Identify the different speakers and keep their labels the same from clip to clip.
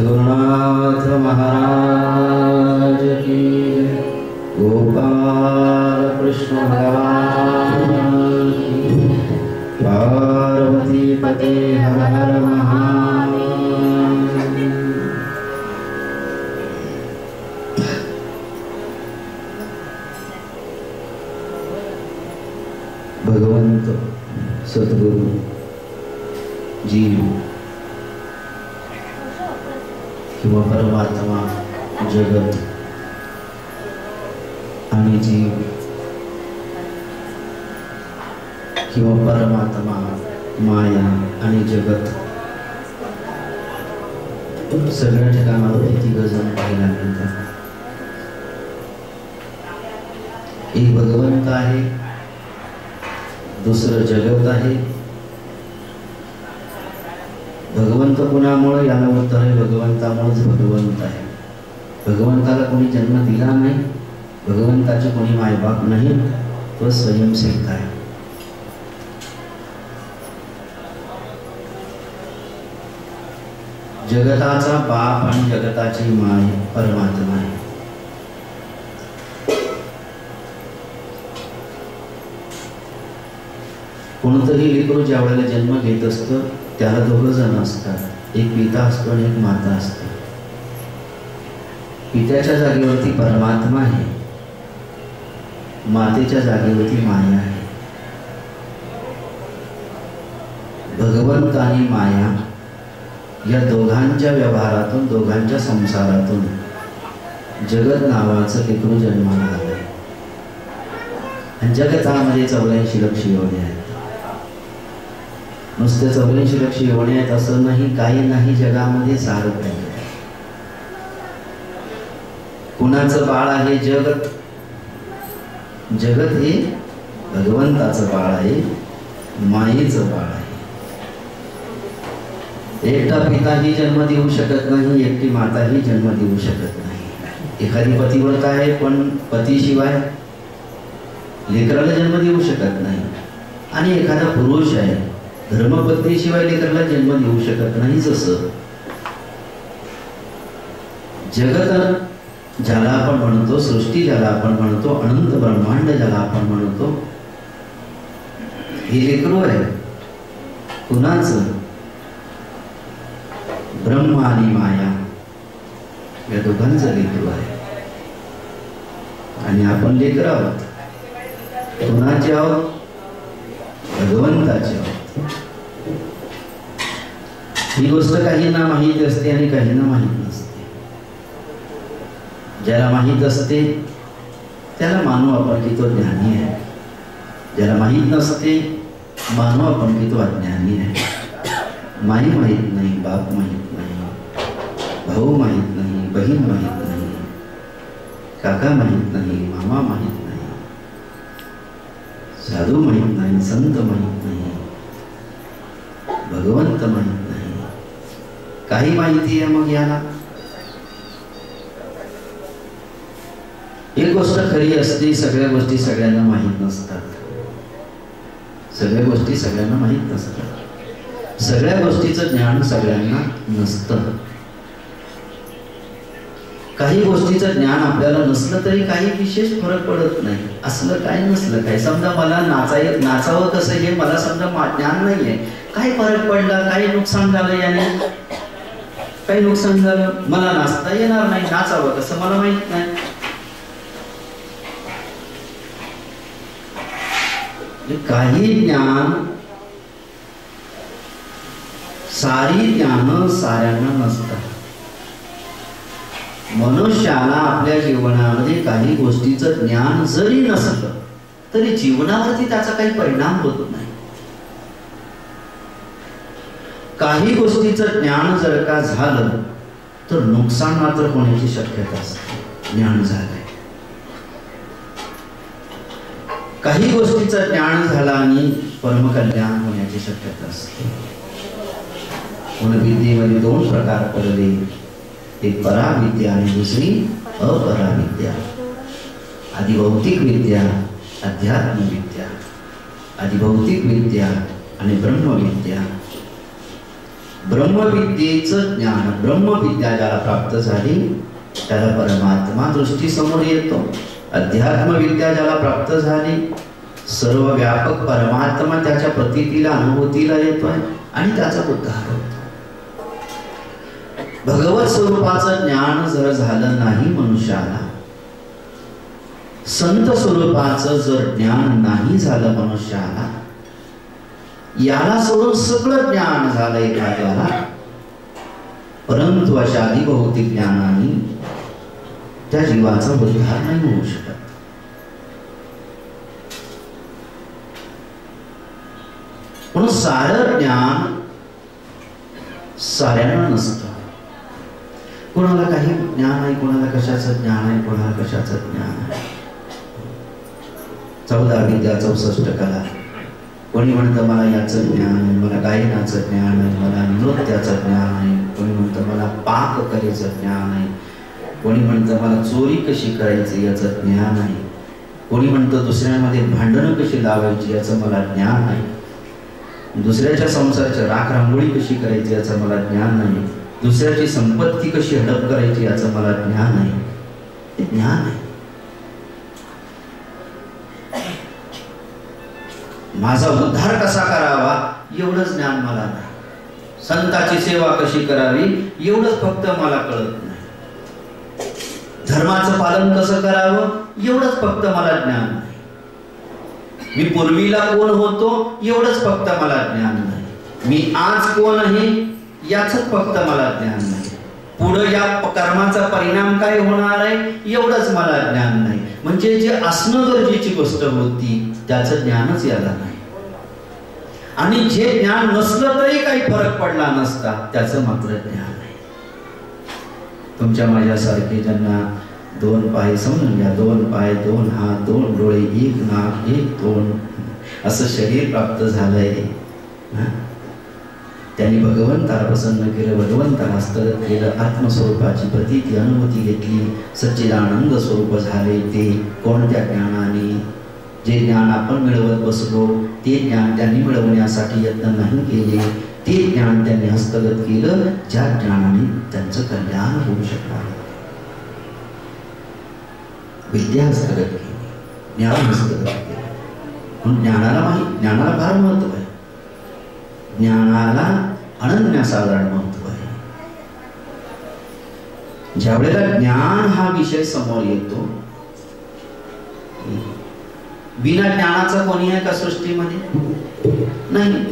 Speaker 1: सद्गुरुनाथ महाराज की, गोपाल कृष्ण भगवान की, पार्वती पते हर हर महादेव। भगवंत सद्गुरु जीव किंवा परमात्मा, जगत आणि जीव किंवा परमात्मा, माया आणि जगत सगळ्या ठिकाणावर तिघ जण पाहायला मिळतात। एक भगवंत आहे, दुसरं जगत आहे। भगवंत कुणामुळे याला उत्तर आहे, भगवंतामुळेच भगवंत आहे। भगवंताला कोणी जन्म दिला नाही, भगवंताचे कोणी मायबाप नाही, तो स्वयंसिद्ध आहे। जगताचा बाप आणि जगताची माय परमात्मा आहे। कोणतंही लेकरू ज्या वेळेला जन्म घेत असतं त्याला दोघं जण असतात, एक पिता असतो आणि एक माता असते। पित्याच्या जागेवरती परमात्मा आहे, मातेच्या जागेवरती माया आहे। भगवंत आणि माया या दोघांच्या व्यवहारातून, दोघांच्या संसारातून जगत नावाचं लेकरू जन्माला आलंय। आणि जगतामध्ये 84 लक्ष योनी आहेत। नुसते 84 लक्ष योनी आहेत असं नाही, काही नाही, जगामध्ये सारं काही। कुणाचं बाळ आहे? जगत। जगत हे भगवंताचं बाळ आहे, मायेचं बाळ आहे। एकटा पिताही जन्म देऊ शकत नाही, एकटी माताही जन्म देऊ शकत नाही। एखादी पतिव्रता आहे पण पतीशिवाय लेकराला जन्म देऊ शकत नाही, आणि एखादा पुरुष आहे धर्मपत्नीशिवाय लेकराला जन्म देऊ शकत नाही। जसं जगत ज्याला आपण म्हणतो, सृष्टी ज्याला आपण म्हणतो, अनंत ब्रह्मांड ज्याला आपण म्हणतो, हे लेकरू आहे कुणाचं? ब्रह्म आणि माया या दोघांचं लेकरू आहे। आणि आपण लेकर आहोत, कुणाचे आहोत? भगवंताचे आहोत। ही गोष्ट काहींना माहीत असते आणि काहींना माहीत नसते। ज्याला माहीत असते त्याला मानू आपण की तो ज्ञानी आहे, ज्याला माहीत नसते मानू आपण की तो अज्ञानी आहे। माई माहीत नाही, बाप माहीत नाही, भाऊ माहीत नाही, बहीण माहीत नाही, काका माहीत नाही, मामा माहीत नाही, साधू माहीत नाही, संत माहीत नाही, भगवंत माहीत नाही। काही माहिती आहे मग याला? एक गोष्ट खरी असते, सगळ्या गोष्टी सगळ्यांना माहीत नसतात। सगळ्या गोष्टी सगळ्यांना माहीत नसतात, सगळ्या गोष्टीचं ज्ञान सगळ्यांना नसतं। काही गोष्टीचं ज्ञान आपल्याला नसलं तरी काही विशेष फरक पडत नाही। असलं काय नसलं काय, समजा मला नाचावं कसं हे मला समजा ज्ञान नाहीये, काय फरक पडला, काही नुकसान झालं याने, काही नुकसान झालं, मला नाचता येणार नाही, नाचावं कसं मला माहित नाही। काही ज्ञान, सारी ज्ञान साऱ्यांना नसतात। मनुष्याला आपल्या जीवनामध्ये काही गोष्टीचं ज्ञान जरी नसलं तरी जीवनावरती त्याचा काही परिणाम होत नाही। काही गोष्टीचं ज्ञान जर का झालं तर नुकसान मात्र होण्याची शक्यता असते। ज्ञान झालंय, काही गोष्टीचं ज्ञान झालं आणि परमकल्याण होण्याची शक्यता असते। म्हणून विद्येमध्ये 2 प्रकार पडले, एक पराविद्या आणि दुसरी अपराविद्या। आदिभौतिक विद्या, अध्यात्म विद्या, आदिभौतिक विद्या आणि ब्रह्मविद्या। ब्रह्मविद्येचं ज्ञान, ब्रह्मविद्या ज्याला प्राप्त झाली त्याला परमात्मा दृष्टी समोर येतो. अध्यात्मविद्या ज्याला प्राप्त झाली, सर्व व्यापक परमात्मा त्याच्या प्रतीतीला अनुभूतीला येतोय आणि त्याचा उद्धार होतो. भगवत स्वरूपाचं ज्ञान जर झालं नाही मनुष्याला, संत स्वरूपाचं जर ज्ञान नाही झालं मनुष्याला, याला सोडून सगळं ज्ञान झालं एखाद्याला, परंतु अशा अधिभौतिक ज्ञानाने त्या जीवाचा उद्धार नाही होऊ शकत. म्हणून सारं ज्ञान साऱ्यांना नसतं. कोणाला काही ज्ञान आहे, कोणाला कशाचं ज्ञान आहे, कोणाला कशाचं ज्ञान आहे. 14 विद्या 64 कला. कोणी म्हणतं मला याचं ज्ञान आहे, मला गायनाचं ज्ञान आहे, मला नृत्याचं ज्ञान आहे. कोणी म्हणतं मला पाककलेचं ज्ञान आहे. कोणी म्हणतं मला चोरी कशी करायची याचं ज्ञान आहे. कोणी म्हणतं दुसऱ्यामध्ये भांडणं कशी लावायची याचं मला ज्ञान आहे. दुसऱ्याच्या संसाराची राख रांगोळी कशी करायची याचं मला ज्ञान नाही. दुसऱ्याची संपत्ती कशी हडप करायची याचं मला ज्ञान आहे. ते ज्ञान आहे. माझा उद्धार कसा करावा एवढंच ज्ञान मला नाही. संताची सेवा कशी करावी एवढंच फक्त मला कळत नाही. धर्माचं पालन कसं करावं एवढंच फक्त मला ज्ञान नाही. मी पूर्वीला कोण होतो एवढंच फक्त मला ज्ञान नाही. मी आज कोण आहे याचंच फक्त मला ज्ञान नाही. पुढे या कर्माचा परिणाम काय होणार आहे एवढंच मला ज्ञान नाही. म्हणजे जे असणं गरजेची गोष्ट होती त्याचं ज्ञानच याला नाही. आणि जे ज्ञान नसलं तरी काही फरक पडला नसता त्याचं मात्र ज्ञान आहे. तुमच्या माझ्यासारखे ज्यांना 2 पाय समजून घ्या, 2 पाय, 2 हात, 2 डोळे, 1 नाक, 1 तोंड असं शरीर प्राप्त झालंय. त्यांनी भगवंताला प्रसन्न केलं, भगवंताला स्तुती केलं, आत्मस्वरूपाची प्रतीती अनुभूती घेतली, सच्चिदानंद स्वरूप झाले. ते कोणत्या ज्ञानाने? जे ज्ञान आपण मिळवत बसलो ते ज्ञान त्यांनी मिळवण्यासाठी यत्न नाही केले. ते ज्ञान त्यांनी हस्तगत केलं ज्या ज्ञानाने त्यांचं कल्याण होऊ शकणार. विद्या हस्तगत केली, ज्ञान हस्तगत केलं. म्हणून ज्ञानाला फार महत्व आहे. ज्ञानाला अनन्यसाधारण महत्व आहे. ज्या वेळेला ज्ञान हा विषय समोर येतो, बिना ज्ञानाचा कोणी आहे का सृष्टीमध्ये? नाही.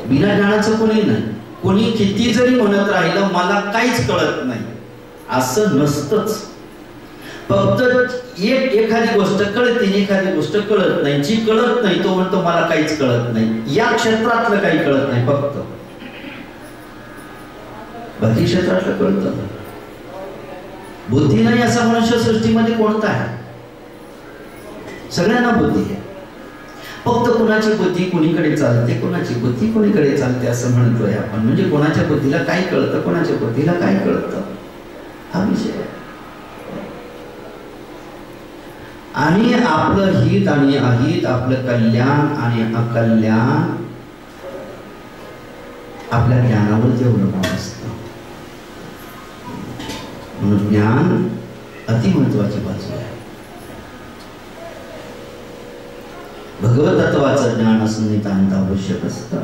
Speaker 1: बिना ज्ञानाचं कोणी नाही. कोणी किती जरी म्हणत राहिलं मला काहीच कळत नाही असं नसतंच. फक्त एखादी गोष्ट कळते, एखादी गोष्ट कळत नाही. जी कळत नाही तो म्हणतो मला काहीच कळत नाही. या क्षेत्रातलं काही कळत नाही, फक्त बाकी क्षेत्रातलं कळतं. बुद्धी नाही असा मनुष्य सृष्टीमध्ये कोणता आहे? सगळ्यांना बुद्धी आहे. फक्त कोणाची बुद्धी कोणीकडे चालते, कोणाची बुद्धी कोणीकडे चालते असं म्हणतोय आपण. म्हणजे कोणाच्या बुद्धीला काय कळतं, कोणाच्या बुद्धीला काय कळतं हा विषय. आणि आपलं हित आणि अहित, आपलं कल्याण आणि अकल्याण आपल्या ज्ञानावर अवलंबून असतं. म्हणून ज्ञान अतिमहत्वाची बाजू आहे. भगवतत्वाचं ज्ञान असणं नितांत आवश्यक असतं.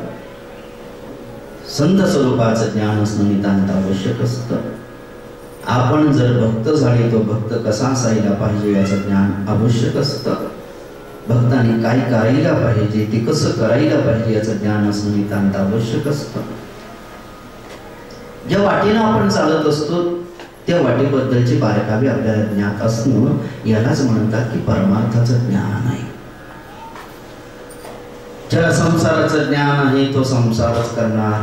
Speaker 1: संत स्वरूपाचं ज्ञान असणं नितांत आवश्यक असतं. आपण जर भक्त झाले तो भक्त कसा असायला पाहिजे याचं ज्ञान आवश्यक असतं. भक्ताने काय करायला पाहिजे, ते कसं करायला पाहिजे याचं ज्ञान असणं नितांत आवश्यक असतं. ज्या वाटेनं आपण चालत असतो त्या वाटेबद्दलचे बारकावे आपल्याला ज्ञात असणं यालाच म्हणतात की परमार्थाचं ज्ञान आहे. ज्याला संसाराचं ज्ञान आहे तो संसारच करणार,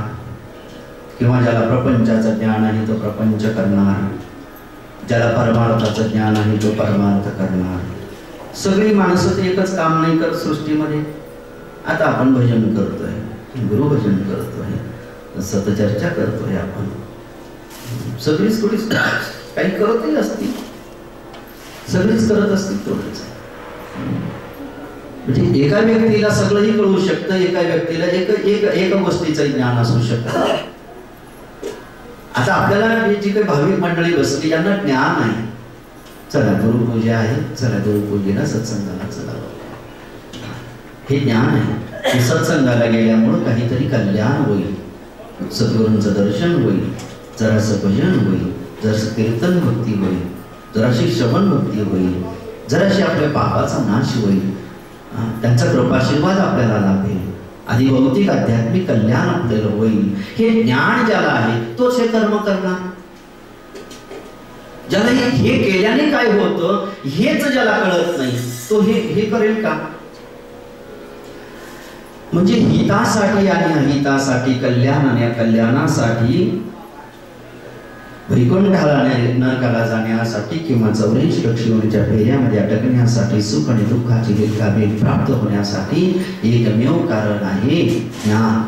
Speaker 1: किंवा ज्याला प्रपंचाचं ज्ञान आहे तो प्रपंच करणार. ज्याला परमार्थाचं ज्ञान आहे तो परमार्थ करणार. सगळी माणसं ते एकच काम नाही करत सृष्टीमध्ये. आता आपण भजन करतोय, गुरुभजन करतोय, सतचर्चा करतोय. आपण सगळीच थोडीच काही करतही असतील, सगळीच करत असतील थोडंच. म्हणजे एका व्यक्तीला सगळंही कळू शकतं, एका व्यक्तीला एका गोष्टीचं ज्ञान असू शकतं. आता आपल्याला जी काही भाविक मंडळी बसली यांना ज्ञान आहे, चला गुरुपूजा आहे, चला गुरुपूजेला सत्संगाला चला, हे ज्ञान आहे. सत्संगाला गेल्यामुळं काहीतरी कल्याण होईल, सद्गुरूंचं दर्शन होईल, जरासं भजन होईल, जरासं कीर्तन भक्ती होईल, जराशी श्रवण भक्ती होईल, जराशी आपल्या पापाचा नाश होईल, त्यांचा कृपाशीर्वाद आपल्याला लाभेल, आधी भौतिक आध्यात्मिक कल्याण आपल्याला होईल. हे ज्ञान ज्याला आहे तोच हे कर्म करणार. ज्याला हे केल्याने काय होतं हेच ज्याला कळत नाही तो हे करेल का? म्हणजे हितासाठी आणि अहितासाठी, कल्याण आणि अकल्याणासाठी, वैकुंठाला नरकाला जाण्यासाठी किंवा 84 लक्षणीच्या फेऱ्यामध्ये अटकण्यासाठी, सुख आणि दुःखाची भेद प्राप्त होण्यासाठी एकमेव कारण आहे ज्ञान.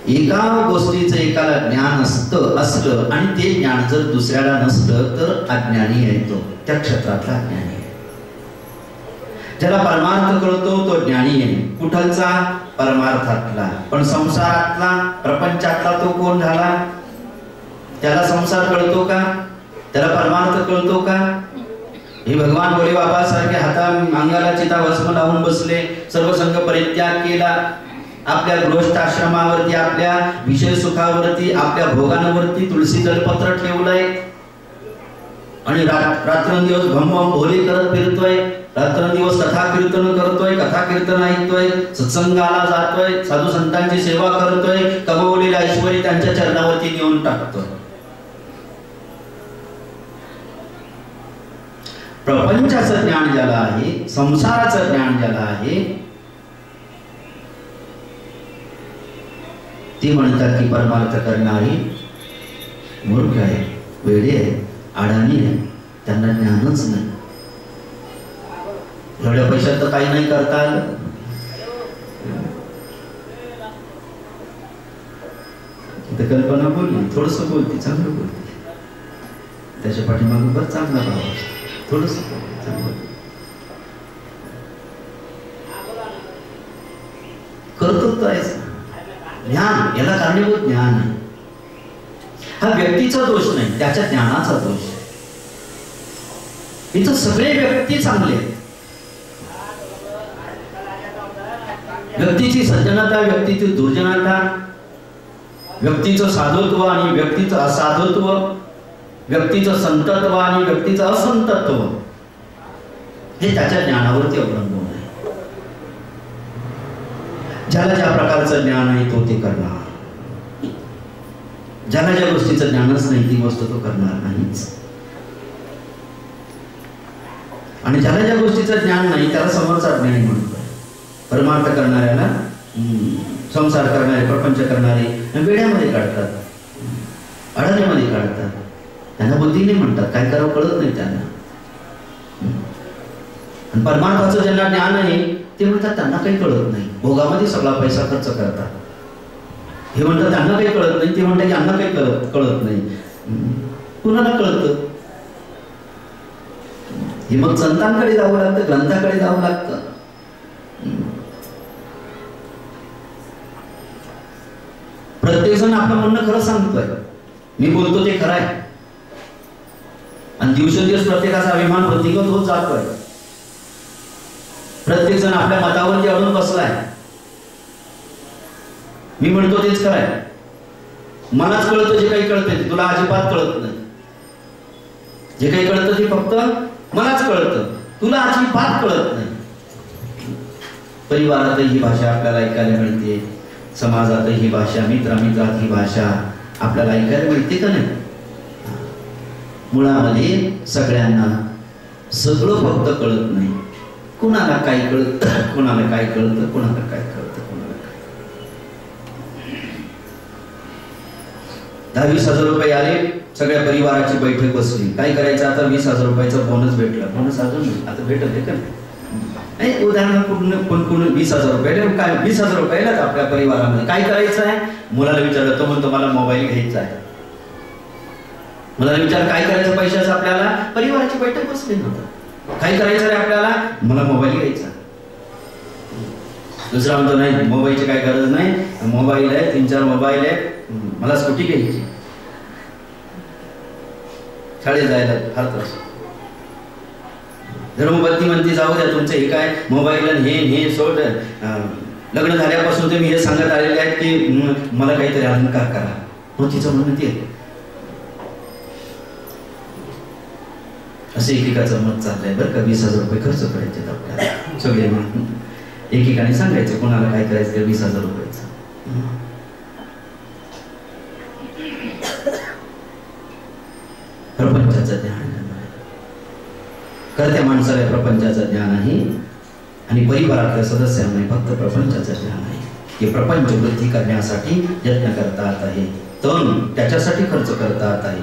Speaker 1: एका गोष्टीचं एकाला ज्ञान असलं आणि ते ज्ञान जर दुसऱ्याला नसलं तर अज्ञानी आहे, तो त्या क्षेत्रातला अज्ञानी आहे. ज्याला परमार्थ कळतो तो ज्ञानी आहे. कुठलचा? परमार्थातला. पण संसारातला, प्रपंचातला तो कोण झाला? त्याला संसार कळतो का? त्याला परमार्थ कळतो का? हे भगवान भोले बाबा सारखे अंगाला चिता भस्म लावून बसले, सर्व संघ परित्याग केला, आपल्या गृहस्थाश्रमावरती, आपल्या विषय सुखावरती, आपल्या भोगांवरती तुळशी जलपत्र ठेवलंय आणि रात्रंदिवस भम भम भोले करत फिरतोय, रात्रंदिवस कथा कीर्तन करतोय, कथा कीर्तन ऐकतोय, सत्संगाला जातोय, साधू संतांची सेवा करतोय, कमवलेल्या ऐश्वर्य त्यांच्या चरणावरती नेऊन टाकतोय. प्रपंचाचं ज्ञान ज्याला आहे, संसाराचं ज्ञान ज्याला आहे, ती म्हणतात की परमार्थ करणारी मूर्ख आहे, वेडे आहे, अडाणी आहे, त्यांना ज्ञानच नाही. एवढ्या पैशात तर काही नाही करता आलं. कल्पना बोलली, थोडस बोलते, चांगलं बोलते, त्याच्या पाठीमागे बरं चांगला भाव, थोडस चांगलं करतो. ज्ञान याला कारणीभूत ज्ञान आहे. हा व्यक्तीचा दोष नाही, त्याच्या ज्ञानाचा दोष आहे. इथं सगळे व्यक्ती चांगले आहेत. व्यक्तीची सज्जनता, व्यक्तीची दुर्जनता, व्यक्तीचं साधुत्व आणि व्यक्तीचं असाधुत्व, व्यक्तीचं संतत्व आणि व्यक्तीचं असंतत्व, हे त्याच्या ज्ञानावरती अवलंबून आहे. ज्याला ज्या प्रकारचं ज्ञान आहे तो ते करणार, ज्याला ज्या गोष्टीचं ज्ञानच नाही ती वस्तू तो करणार नाहीच. आणि ज्याला ज्या गोष्टीचं ज्ञान नाही त्याला समोरचा ज्ञानी म्हणतोय. परमार्थ करणाऱ्याला, संसार करणारे, प्रपंच करणारे वेड्यामध्ये काढतात, अडण्यामध्ये काढतात, त्यांना बुद्धीने म्हणतात, काय करावं कळत नाही त्यांना. आणि परमार्थाचं ज्यांना ज्ञान आहे ते म्हणतात त्यांना काही कळत नाही, भोगामध्ये सगळा पैसा खर्च करतात. हे म्हणतात त्यांना काही कळत नाही, ते म्हणतात की यांना काही कळत नाही. कुणाला कळतं? हे मग संतांकडे जावं लागतं, ग्रंथाकडे जावं लागतं. प्रत्येक जण आपलं म्हणणं खरं सांगतोय, मी बोलतो ते खरं आहे, आणि दिवसेंदिवस प्रत्येकाचा अभिमान वृद्धिंगत होत जातोय. प्रत्येक जण आपल्या मतावरती अडून बसलाय, मी म्हणतो तेच खरं आहे, मलाच कळतं जे काही कळतंय, तुला अजिबात कळत नाही. जे काही कळतं ते फक्त मलाच कळतं, तुला अजिबात कळत नाही. परिवारात ही भाषा आपल्याला ऐकायला मिळते, समाजात ही भाषा, मित्रात ही भाषा आपल्याला ऐकायला मिळते का नाही? मुळामध्ये सगळ्यांना सगळं फक्त कळत नाही. कुणाला काय कळतं, कुणाला काय कळतं, कुणाला काय कळतं, कुणाला काय. 10-20 हजार रुपये आले, सगळ्या परिवाराची बैठक बसली, काय करायचं आता? 20,000 रुपयाचा बोनस भेटला. बोनस अजून आता भेटत आहे का नाही? उदाहरण कोण 20,000 रुपये, काय 20,000 रुपयाला आपल्या परिवारामध्ये काय करायचं आहे? मुलाला विचारलं, तो म्हणतो मला मोबाईल घ्यायचा आहे. मुलाला विचार काय करायचं पैशाचं? आपल्याला परिवाराची बैठक बसली नव्हतं, काय करायचं रे आपल्याला? मला मोबाईल घ्यायचा. दुसरा म्हणतो नाही मोबाईलची काय गरज नाही, मोबाईल आहे 3-4 मोबाईल आहे, मला स्कूटी घ्यायची, शाळेत जायला फार त्रास. धर्मपत्नी म्हणते जाऊ द्या तुमचं हे काय मोबाईल हे सोड, लग्न झाल्यापासून तुम्ही हे सांगत आलेले आहेत की मला काहीतरी अलंकार करा. मग तिचं म्हणणं ते असं एकेकाचं मत चाललंय बरं का, 20,000 रुपये खर्च करायचे आपल्याला सगळे एकेकाने सांगायचं कोणाला काय करायचं ते 20,000 रुपयाचं. प्रपंचाचं ज्ञान करत्या माणसाला प्रपंचाचं ज्ञान आहे आणि परिवारातल्या सदस्यांना फक्त प्रपंचाचं ज्ञान आहे. हे प्रपंच वृद्धी करण्यासाठी यत्न करतात आहे, तन त्याच्यासाठी खर्च करतात आहे,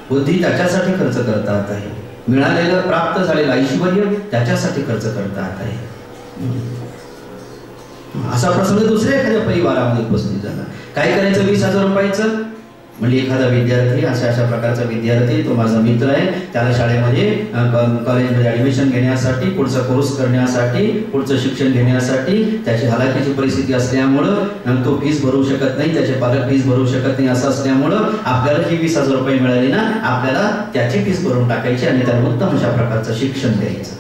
Speaker 1: बुद्धी त्याच्यासाठी खर्च करतात आहे, मिळालेलं प्राप्त झालेलं ऐश्वर्य त्याच्यासाठी खर्च करतात आहे. असा प्रसंग दुसऱ्या एखाद्या परिवारामध्ये उपस्थित झाला. काय करायचं 20,000 रुपयाचं म्हणजे एखादा विद्यार्थी अशा प्रकारचा विद्यार्थी, तो माझा मित्र आहे, त्याला शाळेमध्ये कॉलेजमध्ये ऍडमिशन घेण्यासाठी, पुढचा कोर्स करण्यासाठी, पुढचं शिक्षण घेण्यासाठी त्याची हालाकीची परिस्थिती असल्यामुळं तो फीस भरू शकत नाही, त्याचे पालक फीस भरू शकत नाही, असं असल्यामुळं आपल्याला ही 20,000 रुपये मिळाली ना, आपल्याला त्याची फीस भरून टाकायची आणि त्याला उत्तम अशा प्रकारचं शिक्षण द्यायचं.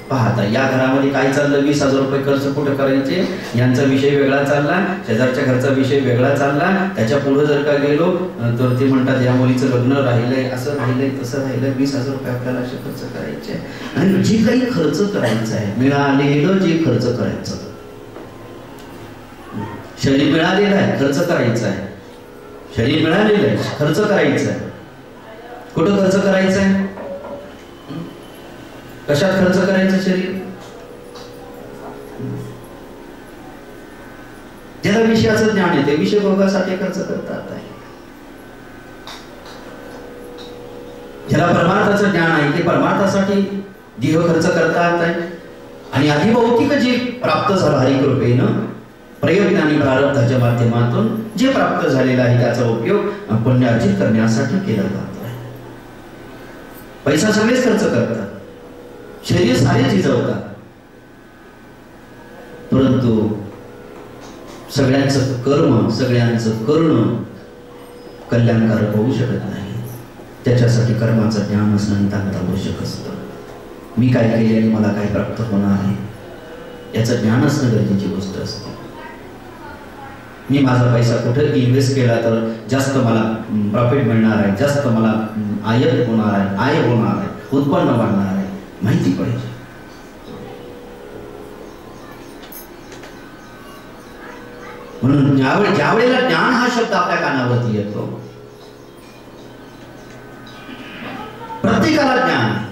Speaker 1: पाहता या घरामध्ये काय चाललं, 20,000 रुपये खर्च कुठं करायचे यांचा विषय वेगळा चालला, शेजारच्या घरचा विषय वेगळा चालला. त्याच्या पुढे जर का गेलो तर ते म्हणतात या मुलीचं लग्न राहिलंय, असं राहिलंय, तसं राहिलंय, 20,000 रुपये आपल्याला असे खर्च करायचे. आणि जे काही खर्च करायचं आहे, मिळालेलं जे खर्च करायचं, शरीर मिळालेलं आहे खर्च करायचं आहे, शरीर मिळालेलं आहे खर्च करायचं आहे. कुठं खर्च करायचं आहे, कशात खर्च करायचं शरीर, ज्याला विषयाचं ज्ञान येते विषय भोगासाठी खर्च करतात आहे, ज्याला परमार्थाचं ज्ञान आहे ते परमार्थासाठी देह खर्च करतात आहे. आणि अधिभौतिक जे प्राप्त झालं हरिकृपेनं प्रयत्न आणि प्रारब्धाच्या माध्यमातून जे प्राप्त झालेलं आहे त्याचा उपयोग पुण्य अर्जित करण्यासाठी केला जातो आहे. पैसा सगळेच खर्च करतात, शरीर सारे झिजवतात, परंतु सगळ्यांचं कर्म सगळ्यांचं करणं कल्याणकारक होऊ शकत नाही. त्याच्यासाठी कर्माचं ज्ञान असणं नितांत आवश्यक असतं. मी काय केले आणि मला काय प्राप्त होणार आहे याचं ज्ञान असणं गरजेची गोष्ट असते. मी माझा पैसा कुठे इन्व्हेस्ट केला तर जास्त मला प्रॉफिट मिळणार आहे, जास्त मला आयात होणार आहे, आय होणार आहे, उत्पन्न वाढणार आहे, माहिती पाहिजे. म्हणून ज्या वेळेला ज्ञान हा शब्द आपल्या कानावरती येतो, प्रत्येकाला ज्ञान आहे.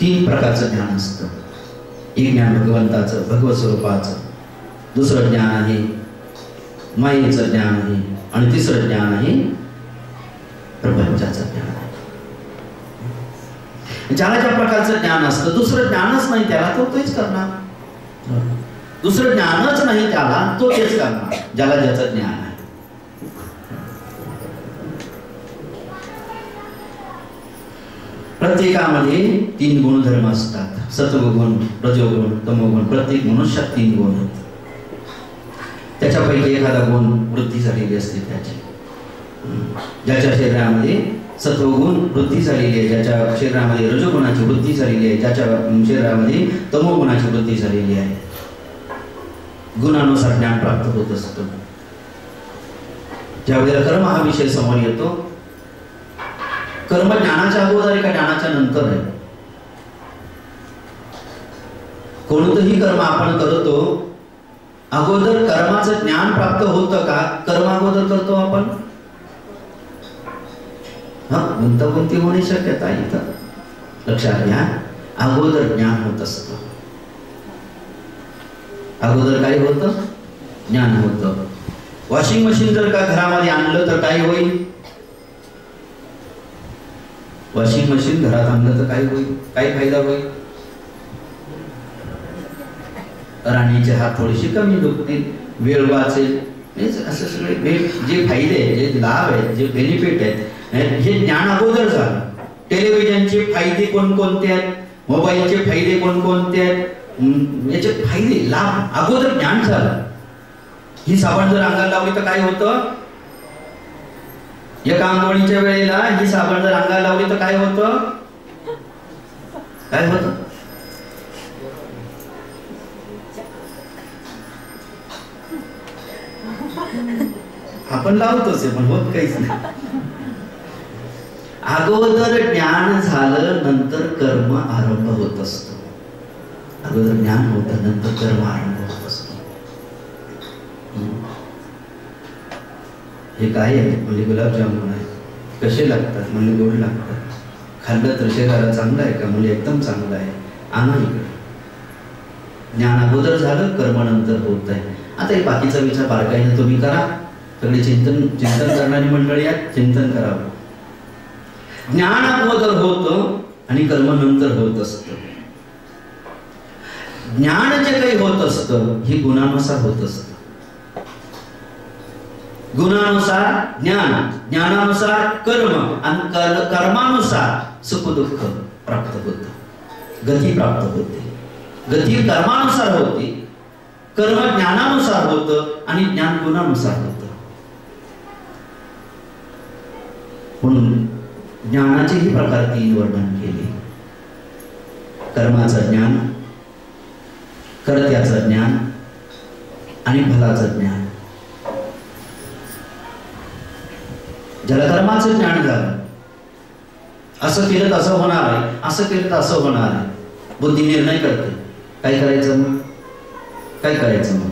Speaker 1: 3 प्रकारचं ज्ञान असतं. एक ज्ञान भगवंताचं, भगवत स्वरूपाचं, दुसरं ज्ञान आहे मायेचं ज्ञान आहे, आणि तिसरं ज्ञान आहे प्रपंचाचं ज्ञान आहे. ज्याला ज्या प्रकारचं ज्ञान असतं, दुसरं ज्ञानच नाही त्याला तो तेच करणार, दुसरं ज्ञानच नाही त्याला तो तेच करणार ज्याला ज्याचं ज्ञान आहे. प्रत्येकामध्ये 3 गुणधर्म असतात, सत्वगुण, रजोगुण, तमोगुण. प्रत्येक मनुष्यात 3 गुण आहेत. त्याच्यापैकी एखादा गुण वृद्धी झालेली असते त्याची, ज्याच्या शरीरामध्ये सत्वगुण वृद्धी झालेली आहे, ज्याच्या शरीरामध्ये रजोगुणाची वृद्धी झालेली आहे, ज्याच्या शरीरामध्ये तमोगुणाची वृद्धी झालेली आहे. गुणानुसार ज्ञान प्राप्त होत असतं. ज्यावेळेला कर्म हा विषय समोर येतो, कर्म ज्ञानाच्या अगोदर आहे का ज्ञानाच्या नंतर आहे? कोणतंही कर्म आपण करतो अगोदर कर्माचं ज्ञान प्राप्त होतं का? कर्म अगोदर करतो आपण, गुंतागुंती होणे शक्यता आहे. इथं लक्षात घ्या, अगोदर ज्ञान होत असतं. अगोदर काय होतं? ज्ञान होतं. वॉशिंग मशीन जर का घरामध्ये आणलं तर काय होईल? वॉशिंग मशीन घरात आणलं तर काय होईल? काय फायदा होईल? राणीचे हात थोडेसे कमी दुखतील, वेळ वाचेल. असं सगळे जे फायदे, जे लाभ आहेत, जे बेनिफिट आहेत, हे ज्ञान अगोदर झालं. टेलिव्हिजनचे फायदे कोणकोणते आहेत? मोबाईलचे फायदे कोणकोणते आहेत? याचे फायदे लाभ अगोदर ज्ञान झालं. ही साबण जर अंगाला लावली तर काय होतं? एका आंघोळीच्या वेळेला ही साबण जर अंगाला लावली तर काय होतं? काय होतं? आपण लावतोच आहे पण होत काहीच नाही. अगोदर ज्ञान झालं नंतर कर्म आरंभ होत असतो. अगोदर ज्ञान होतं नंतर कर्म आरंभ होत असतो. हे काय आहे? म्हणजे गुलाबजामुन आहे. कसे लागतात? म्हणजे गोड लागतात. खाल्लं तर शरीराला चांगलं आहे का? म्हणजे एकदम चांगलं आहे. आणा इकडे. ज्ञान अगोदर झालं, कर्म नंतर होत आहे. आता हे बाकीचा विचार बारकाईने तुम्ही करा. सगळे चिंतन करणारी मंडळी आहेत, चिंतन करावं. ज्ञान अगोदर होतं आणि कर्म नंतर होत असतं. ज्ञान जे काही होत असतं हे गुणानुसार होत असतं. गुणानुसार ज्ञान, ज्ञानानुसार कर्म आणि कर्मानुसार सुख दुःख प्राप्त होतं, गती प्राप्त होते. गती कर्मानुसार होते, कर्म ज्ञानानुसार होतं आणि ज्ञान गुणानुसार होतं. म्हणून ज्ञानाचेही प्रकार 3 वर्णन केले. कर्माचं ज्ञान, कर्त्याचं ज्ञान आणि फलाचं ज्ञान. ज्याला कर्माचं ज्ञान झालं, असं केलं तर असं होणार आहे, असं केलं तर असं होणार आहे, बुद्धी निर्णय करते. काय करायचं मग? काय करायचं मग?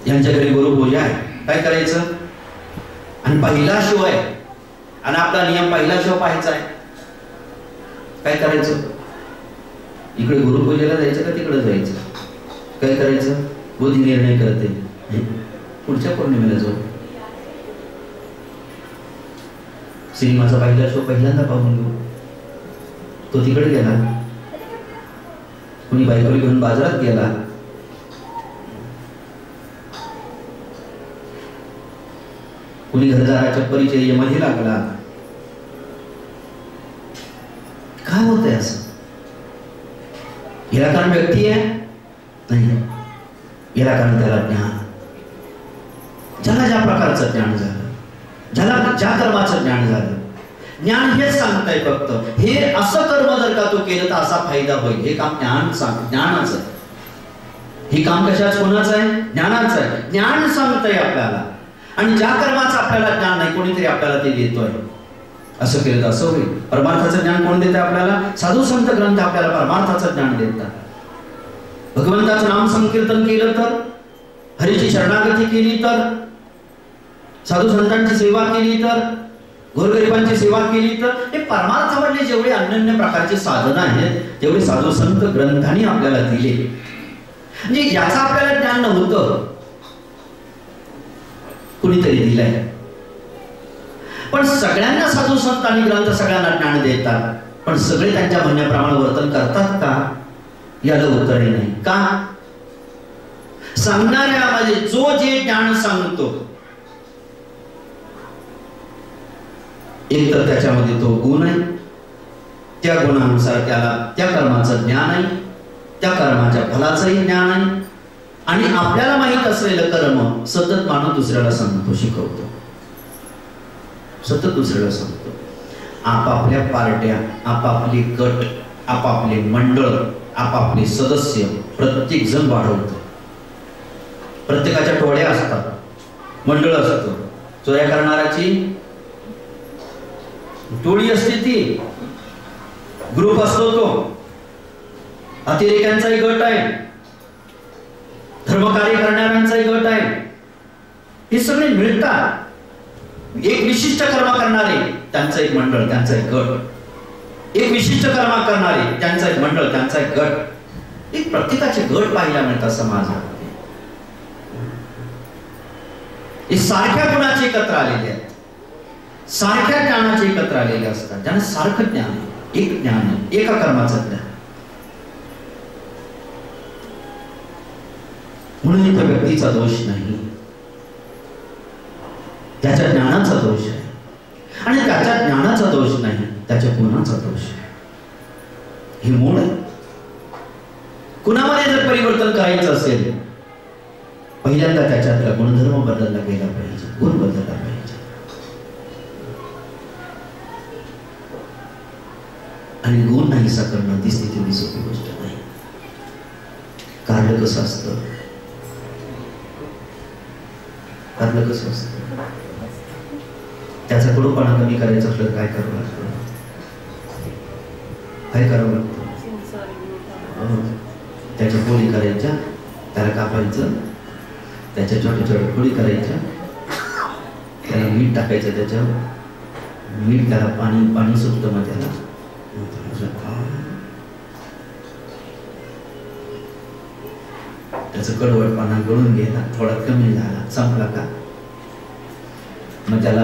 Speaker 1: यांच्या घरी गुरुपूजा आहे, काय करायचं? आणि पहिला शो आहे आणि आपला नियम पहिला शो पाहायचा आहे, काय करायचं? इकडे गुरुपूजेला जायचं का तिकडे जायचं? काय करायचं? बुद्धी निर्णय करते. पुढच्या पौर्णिमेला जाऊ. सिनेमाचा पहिला शो पहिल्यांदा पाहून घेऊ. तो तिकडे गेला, कुणी बायकोला घेऊन बाजारात गेला, कुणी घरदाराच्या परिचयामध्ये लागला. काय होतंय असं? याला कारण व्यक्ती आहे नाही, याला कारण त्याला ज्ञान. ज्याला ज्या प्रकारचं ज्ञान झालं, ज्याला ज्या कर्माचं ज्ञान झालं, ज्ञान हेच सांगताय फक्त हे असं कर्म जर का तू केलं तर असा फायदा होईल. हे काम ज्ञानाचं. हे काम कशाच कोणाचं आहे? ज्ञानाचं आहे. ज्ञान सांगतंय आपल्याला आणि ज्या कर्माचं आपल्याला ज्ञान नाही, कोणीतरी आपल्याला ते देतोय. असं केलं तर असं होईल. परमार्थाचं ज्ञान कोण देतं आपल्याला? साधू संत ग्रंथ आपल्याला परमार्थाचं ज्ञान देतात. भगवंताचं नाम संकीर्तन केलं तर, हरीची शरणागती केली तर, साधू संतांची सेवा केली तर, गोरगरिबांची सेवा केली तर, हे परमार्थामधले जेवढे अन्य प्रकारचे साधन आहेत तेवढे साधू संत ग्रंथांनी आपल्याला दिले. म्हणजे याचं आपल्याला ज्ञान नव्हतं, कुणीतरी दिलंय. पण सगळ्यांना साधू संत आणि ग्रंथ सगळ्यांना ज्ञान देतात, पण सगळे त्यांच्या म्हणण्याप्रमाणे वर्तन करतात का? याला उत्तर नाही. का? सांगणाऱ्यामध्ये जो जे ज्ञान सांगतो, एक तर त्याच्यामध्ये तो गुण आहे, त्या गुणानुसार त्याला त्या कर्माचं ज्ञान आहे, त्या कर्माच्या फलाचंही ज्ञान आहे, आणि आपल्याला माहित असलेलं कर्म सतत माणूस दुसऱ्याला सांगतो, शिकवतो, सतत दुसऱ्याला सांगतो. आपापल्या पार्ट्या, आपापले गट, आपापले मंडळ, आपापले सदस्य प्रत्येक जण वाढवतो. प्रत्येकाच्या टोळ्या असतात, मंडळ असतं. चोऱ्या करणाऱ्याची टोळी असते, ती ग्रुप असतो, तो अतिरेक्यांचाही गट आहे, धर्मकार्य करणाऱ्यांचाही गट आहे. हे सगळे मिळतात. एक विशिष्ट कर्म करणारे त्यांचा एक मंडळ, त्यांचा एक गट. एक विशिष्ट कर्म करणारे त्यांचा एक मंडळ, त्यांचा एक गट. एक प्रत्येकाचे गट पाहायला मिळतात समाजात. हे सारख्या गुणाचे एकत्र आलेले आहेत, सारख्या ज्ञानाचे एकत्र आलेले असतात, ज्यांना सारखं ज्ञान आहे, एक ज्ञान आहे, एका कर्माचं ज्ञान. म्हणून इथं व्यक्तीचा दोष नाही, त्याच्या ज्ञानाचा दोष आहे. आणि त्याच्या ज्ञानाचा दोष नाही, त्याच्या गुणाचा दोष आहे. हे मूळ आहे. कुणामध्ये जर परिवर्तन करायचं असेल, पहिल्यांदा त्याच्यातला गुणधर्म बदलला गेला पाहिजे, गुण बदलला पाहिजे. आणि गुण नाहीसा करणं ती स्थिती सोपी गोष्ट नाही. कारण कसं असतं, कारण कसं असतं, त्याचा कडूपणा कमी करायचा असलं काय करावं लागतं, काय करावं लागतं, त्याच्या पोळी करायच्या, त्याला कापायचं, त्याच्या छोट्या छोट्या पोळी करायच्या, त्याला मीठ टाकायचं, त्याच्यावर मीठ, त्याला पाणी पाणी सुटतं, मग त्याला त्याचं कडवटपणा गळून गेला, थोडा कमी झाला, संपला का मग त्याला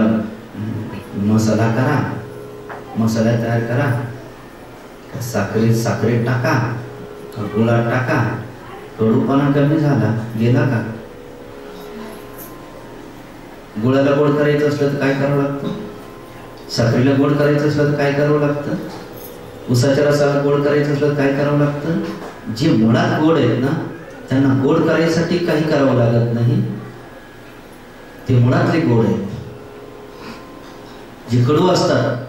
Speaker 1: मसाला करा, मसाला तयार करा, साखरेत टाका, गुळात टाका, कडूपणा कमी झाला गेला का. गुळाला गोड करायचं असलं तर काय करावं लागतं, साखरेला गोड करायचं असलं तर काय करावं लागतं, उसाच्या रसाला गोड करायचं असलं तर काय करावं लागतं. जे मुळात गोड आहेत ना, त्यांना गोड करायसाठी काही करावं लागत नाही, ते मुळातले गोड आहेत. जे कडू असतात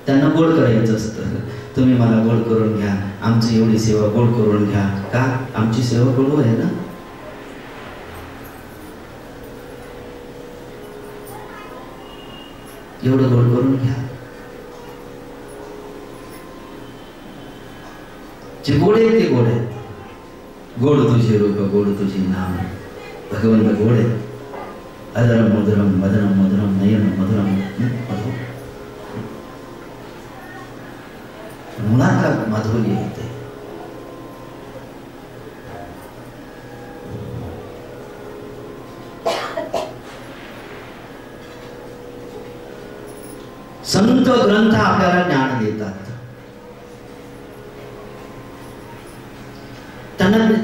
Speaker 1: त्यांना गोड करायचं असतं. तुम्ही मला गोड करून घ्या, आमची एवढी सेवा गोड करून घ्या, का आमची सेवा कडू आहे ना. एवढं गोड करून घ्या. जे गोड आहेत ते गोड आहेत. गोड तुझे रूप, गोड तुझे नाम, भगवंत गोड आहे. अधरम मधुरम मदनम मधुरम नयन मधुरम मधुर. मुळातला माधुर्य येते. संत ग्रंथ आपल्याला ज्ञान देतात.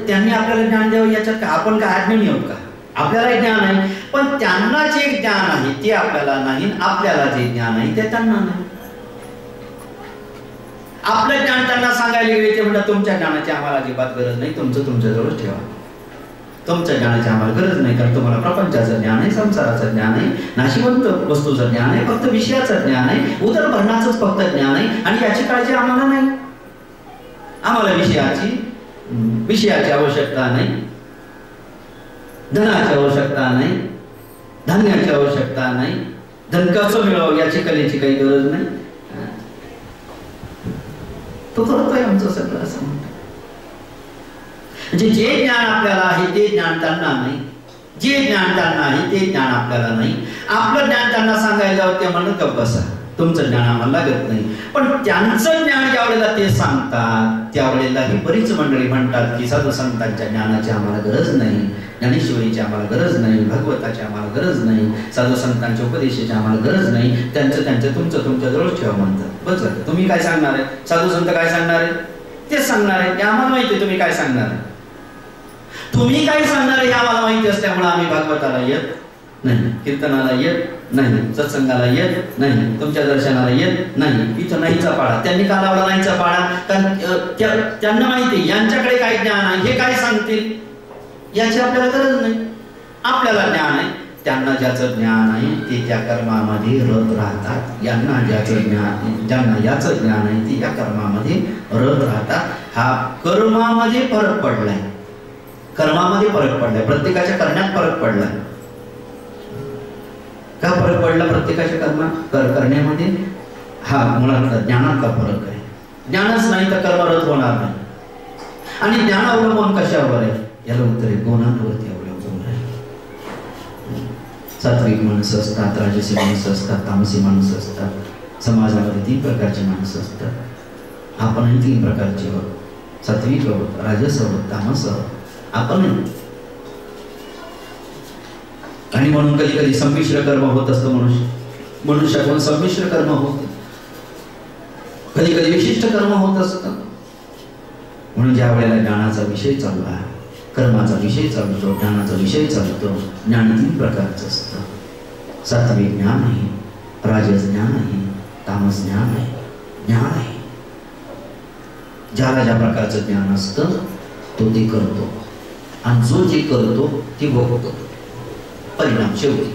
Speaker 1: त्यांनी आपल्याला ज्ञान द्यावं याच्यात काय आपण काय आज्ञानी आहोत का. आपल्याला ज्ञान आहे, पण त्यांना जे ज्ञान आहे ते आपल्याला नाही, आपल्याला जे ज्ञान आहे ते त्यांना नाही. आपलं ज्ञान त्यांना सांगायला गेले ते म्हणतात तुमच्या ज्ञानाची आम्हाला अजिबात गरज नाही, तुमचं तुमच्याजवळच ठेवा. तुमच्या ज्ञानाची आम्हाला गरज नाही, कारण तुम्हाला प्रपंचाचं ज्ञान आहे, संसाराचं ज्ञान आहे, नाशिवंत वस्तूचं ज्ञान आहे, फक्त विषयाचं ज्ञान आहे, उदरभरणाचंच फक्त ज्ञान आहे, आणि याची काळजी आम्हाला नाही. आम्हाला विषयाची आवश्यकता नाही, धनाची आवश्यकता नाही, धान्याची आवश्यकता नाही, धन कसं मिळावं याची कलेची काही गरज नाही. तो करतोय आमचं सगळं असं म्हणतो. म्हणजे जे ज्ञान आपल्याला आहे ते ज्ञान त्यांना नाही, जे ज्ञान त्यांना आहे ते ज्ञान आपल्याला नाही. आपलं ज्ञान त्यांना सांगायला जावं ते म्हणत गप्प बसा, तुमचं ज्ञान आम्हाला लागत नाही. पण त्यांचं ज्ञान ज्या वेळेला ते सांगतात त्यावेळेला ही बरीच मंडळी म्हणतात की साधू संतांच्या ज्ञानाची आम्हाला गरज नाही, ज्ञानेश्वरीची आम्हाला गरज नाही, भगवताची आम्हाला गरज नाही, साधू संतांच्या उपदेशाची आम्हाला गरज नाही, त्यांचं तुमचं तुमच्याजवळच ठेवा म्हणतात. बस झालं. तुम्ही काय सांगणार आहे, साधू संत काय सांगणार आहे तेच सांगणार आहे, हे आम्हाला माहिती आहे. तुम्ही काय सांगणार आहे, तुम्ही काय सांगणार आहे हे आम्हाला माहिती असल्यामुळे आम्ही भागवताला येत नाही, कीर्तनाला येत नाही, सत्संगाला येत नाही, तुमच्या दर्शनाला येत नाही. इथं नाहीचा पाडा त्यांनी का लावला, नाहीचा पाडा, कारण त्यांना माहिती यांच्याकडे काय ज्ञान आहे, हे काय सांगतील याची आपल्याला गरज नाही. आपल्याला ज्ञान आहे, त्यांना ज्याचं ज्ञान आहे ते त्या कर्मामध्ये रत राहतात. यांना ज्याचं ज्ञान, ज्यांना याचं ज्ञान आहे ते या कर्मामध्ये रत राहतात. हा कर्मामध्ये फरक पडलाय, कर्मामध्ये फरक पडलाय, प्रत्येकाच्या करण्यात फरक पडलाय. का फरक पडला प्रत्येकाच्या करण्यामध्ये? हा मुळात ज्ञानात का फरक आहे. ज्ञानच नाही तर कर्मरत होणार नाही. आणि ज्ञान अवलंबून कशावर आहे याला उत्तर आहे, गुणांवरती अवलंबून आहे. सात्विक माणसं असतात, राजसी माणसं असतात, तामसी माणसं असतात. समाजामध्ये 3 प्रकारची माणसं असतात. आपणही 3 प्रकारचे आहोत, सात्विक आहोत, राजस आहोत, तामस आहोत आपण. आणि म्हणून कधी कधी संमिश्र कर्म होत असतं. मनुष्याकडून संमिश्र कर्म होते, कधी कधी विशिष्ट कर्म होत असतं. म्हणून ज्या वेळेला ज्ञानाचा विषय चालला, कर्माचा विषय चालतो, ज्ञानाचा विषय चालतो. ज्ञान 3 प्रकारचं असतं. सात्विक ज्ञान आहे, राजस ज्ञान आहे, तामस ज्ञान आहे, ज्ञान आहे. ज्याला ज्या प्रकारचं ज्ञान असतं तो ते करतो, आणि जो जे करतो ते भोगतो परिणाम शेवटी.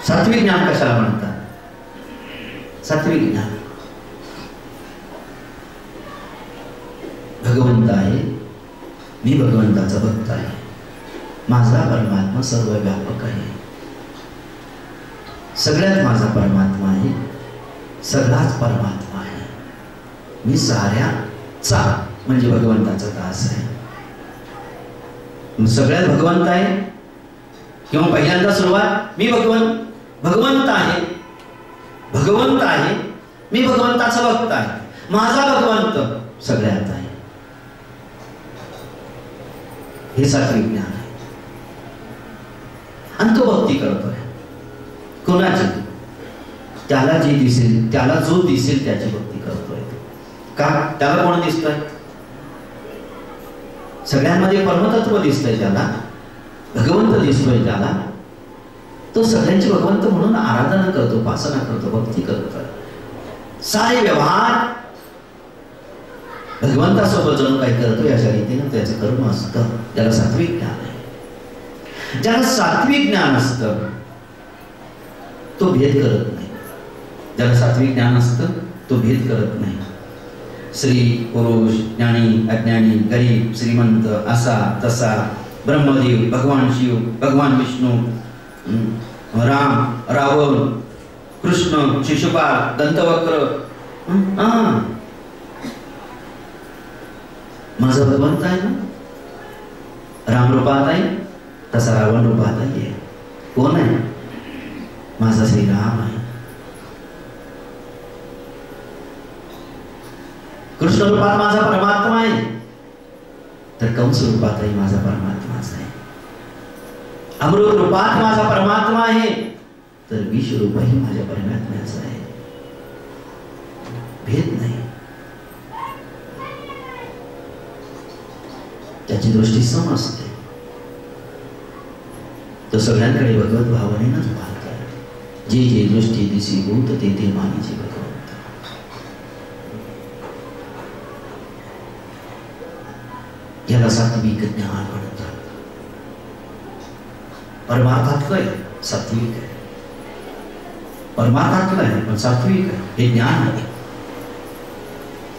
Speaker 1: सात्विक ज्ञान कशाला म्हणतात? सात्विक ज्ञान भगवंत आहे, मी भगवंताचा भक्त आहे, माझा परमात्मा सर्व व्यापक आहे, सगळ्यात माझा परमात्मा आहे, सगळाच परमात्मा आहे, मी साऱ्याचा म्हणजे भगवंताचा दास आहे. सगळ्यात भगवंत आहे, किंवा पहिल्यांदा सुरुवात मी भगवंत आहे, भगवंत आहे, मी भगवंताचा भक्त आहे, माझा भगवंत सगळ्यात आहे. हे सात्विक ज्ञान आहे. आणि तो भक्ती करतोय कोणाची? त्याला जे दिसेल, त्याला जो दिसेल त्याची भक्ती करतोय. का? त्याला कोण दिसतोय? सगळ्यांमध्ये परमतत्व दिसतंय, त्याला भगवंत दिसतोय, त्याला तो सगळ्यांचे भगवंत म्हणून आराधना करतो, उपासना करतो, भक्ती करतोय. सारे व्यवहार भगवंतासोबत जणू काही करतो अशा रीतीने त्याचं कर्म असतं. ज्याला सात्विक ज्ञान आहे, ज्याला सात्विक ज्ञान असतं तो भेद करत नाही. ज्याला सात्विक ज्ञान असतं तो भेद करत नाही. स्त्री पुरुष, ज्ञानी अज्ञानी, गरीब श्रीमंत, असा तसा, ब्रह्मदेव, भगवान शिव, भगवान विष्णू, राम रावण, कृष्ण शिशुपाल, दंतवक्र, माझा भगवंत आहे ना. राम रूपात आहे तसा रावण रूपात आहे. कोण आहे? माझा श्रीराम आहे. कृष्ण रूपात माझा परमात्मा आहे, तर कंस रूपात आहे माझा परमात्माच आहे. अमृत रूपात माझा परमात्मा आहे, तर विष रूपही माझ्या परमात्म्याचा आहे. भेद नाही. त्याची दृष्टी सम असते. तो सगळ्यांकडे भगवत भावनेनंच पाहतो. जे जे दृष्टी दिसी भूत ते ते मानीचे भगवंत. याला सात्विक ज्ञान म्हणतात. परमार्थातलं आहे, सात्विक आहे. परमार्थातलं आहे पण सात्विक आहे. हे ज्ञान आहे,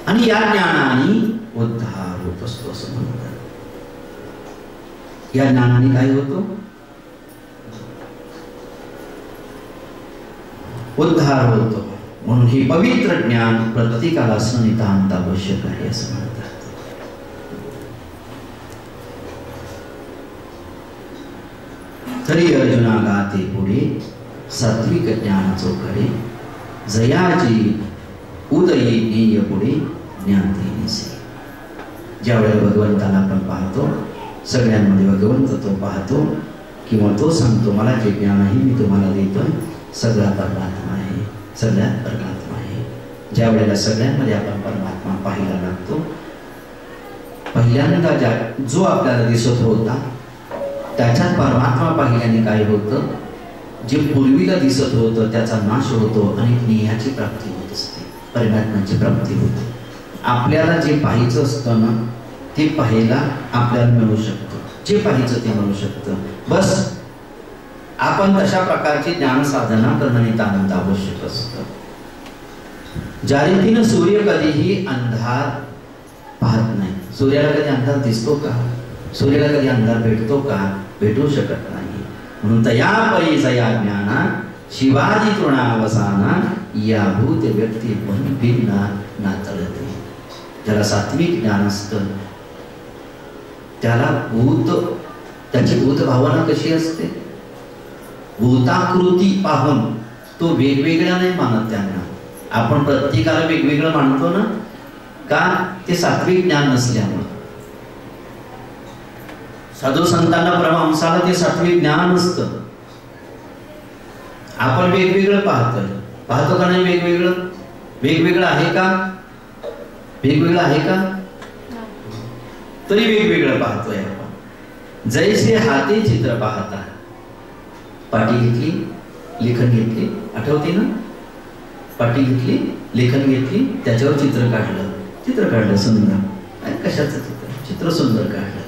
Speaker 1: आणि या ज्ञानाने उद्धार होत असतो असं म्हणतात. या ज्ञानाने काय होतो? उद्धार होतो. म्हणून हे पवित्र ज्ञान प्रत्येकाला असणं नितांत आवश्यक आहे असं म्हणतात. तरी अर्जुना गाते पुढे सात्विक ज्ञान चोखडे, जयाची उदयी ज्ञेय पुढे ज्ञाते निसे. ज्यावेळेला भगवंताला आपण पाहतो, सगळ्यांमध्ये भगवंत तो पाहतो, किंवा तो सांगतो मला जे ज्ञान आहे मी तुम्हाला देतोय, सगळा परमात्मा आहे, सगळ्यात परमात्मा आहे. ज्या वेळेला सगळ्यांमध्ये आपण परमात्मा पाहायला लागतो, पहिल्यांदा जो आपल्याला दिसत होता त्याच्यात परमात्मा पाहिल्याने काय होतं? जे पूर्वीला दिसत होतं त्याचा नाश होतो आणि ज्ञेयाची प्राप्ती होत असते, परमात्म्याची प्राप्ती होते. आपल्याला जे पाहायचं असतं ना ते पाहायला आपल्याला मिळू शकतं, जे पाहायचं ते मिळू शकतं. बस आपण तशा प्रकारची ज्ञान साधना करणं नितांत आवश्यक असतं. ज्या रीतीनं सूर्य कधीही अंधार पाहत नाही. सूर्याला कधी अंधार दिसतो का? सूर्याला कधी अंधार भेटतो का? भेटू शकत नाही. म्हणून तया परी जया ज्ञाना शिवाजी तृणावसाना या भूत व्यक्ती पण भिन्ना नातळते. ज्याला सात्विक ज्ञान असतं त्याला त्याची भूत भावना कशी असते? भूताकृती पाहून तो वेगवेगळ्या नाही मानत. त्यांना आपण प्रत्येकाला वेगवेगळं मानतो ना, का? ते सात्विक ज्ञान नसल्यामुळे. साधू संतांना परमहंसाला ते सात्विक ज्ञान असतं. आपण वेगवेगळं पाहतो का नाही? वेगवेगळं आहे का? वेगवेगळं आहे का? तरी वेगवेगळं पाहतोय आपण. जैसे हाती चित्र पाहता, पाटी घेतली, लेखन घेतली, आठवते ना? पाटी घेतली, लेखन घेतली, त्याच्यावर चित्र काढलं सुंदर. कशाचं चित्र सुंदर काढलं.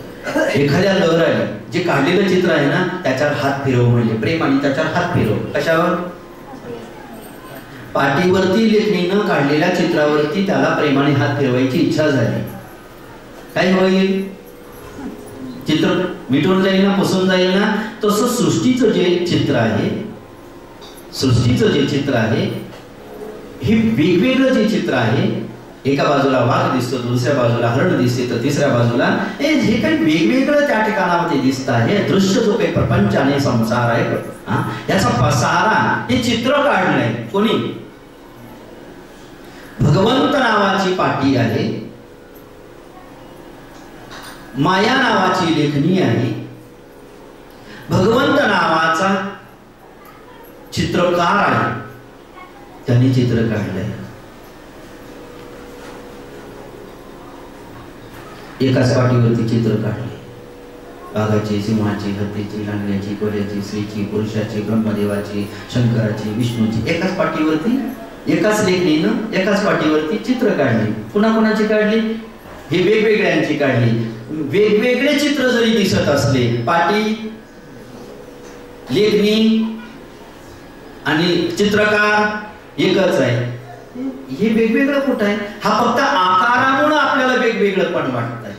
Speaker 1: एखाद्या लहराने जे काढलेलं चित्र आहे ना त्याच्यावर हात फिरव म्हणजे प्रेमाने त्याच्यावर हात फिरव. कशावर? पाटीवरती लेखणीनं काढलेल्या चित्रावरती त्याला प्रेमाने हात फिरवायची इच्छा झाली. काय होईल? चित्र मिटून जाईल ना, पुसून जाईल ना. तसं सृष्टीचं जे चित्र आहे हे वेगवेगळं जे चित्र आहे, एका बाजूला वाघ दिसतो, दुसऱ्या बाजूला हरण दिसते, तर तिसऱ्या बाजूला जे काही वेगवेगळं त्या ठिकाणामध्ये दिसत आहे, दृश्य जो काही प्रपंच आणि संसार आहे याचा पसारा हे चित्र काढलंय कोणी? भगवंत नावाची पाटी आहे, माया नावाची लेखनी आहे, भगवंत नावाचा चित्रकार आहे, त्यांनी चित्र काढलंय. एकाच पाटीवरती चित्र काढले. वाघाची, सिंहाची, हत्तीची, लांडग्याची, कोऱ्याची, स्त्रीची, पुरुषाची, ब्रह्मदेवाची, शंकराची, विष्णूची, एकाच पाटीवरती एकाच लेखनीनं एकाच पाटीवरती चित्र काढली. पुन्हा कोणाची काढली? हे वेगवेगळ्यांची काढली. वेगवेगळे चित्र जरी दिसत असले, पाटी, लेखनी आणि चित्रकार एकच आहे, हे वेगवेगळं कुठं आहे? हा फक्त आकारामुळे आपल्याला वेगवेगळं पण वाटत आहे.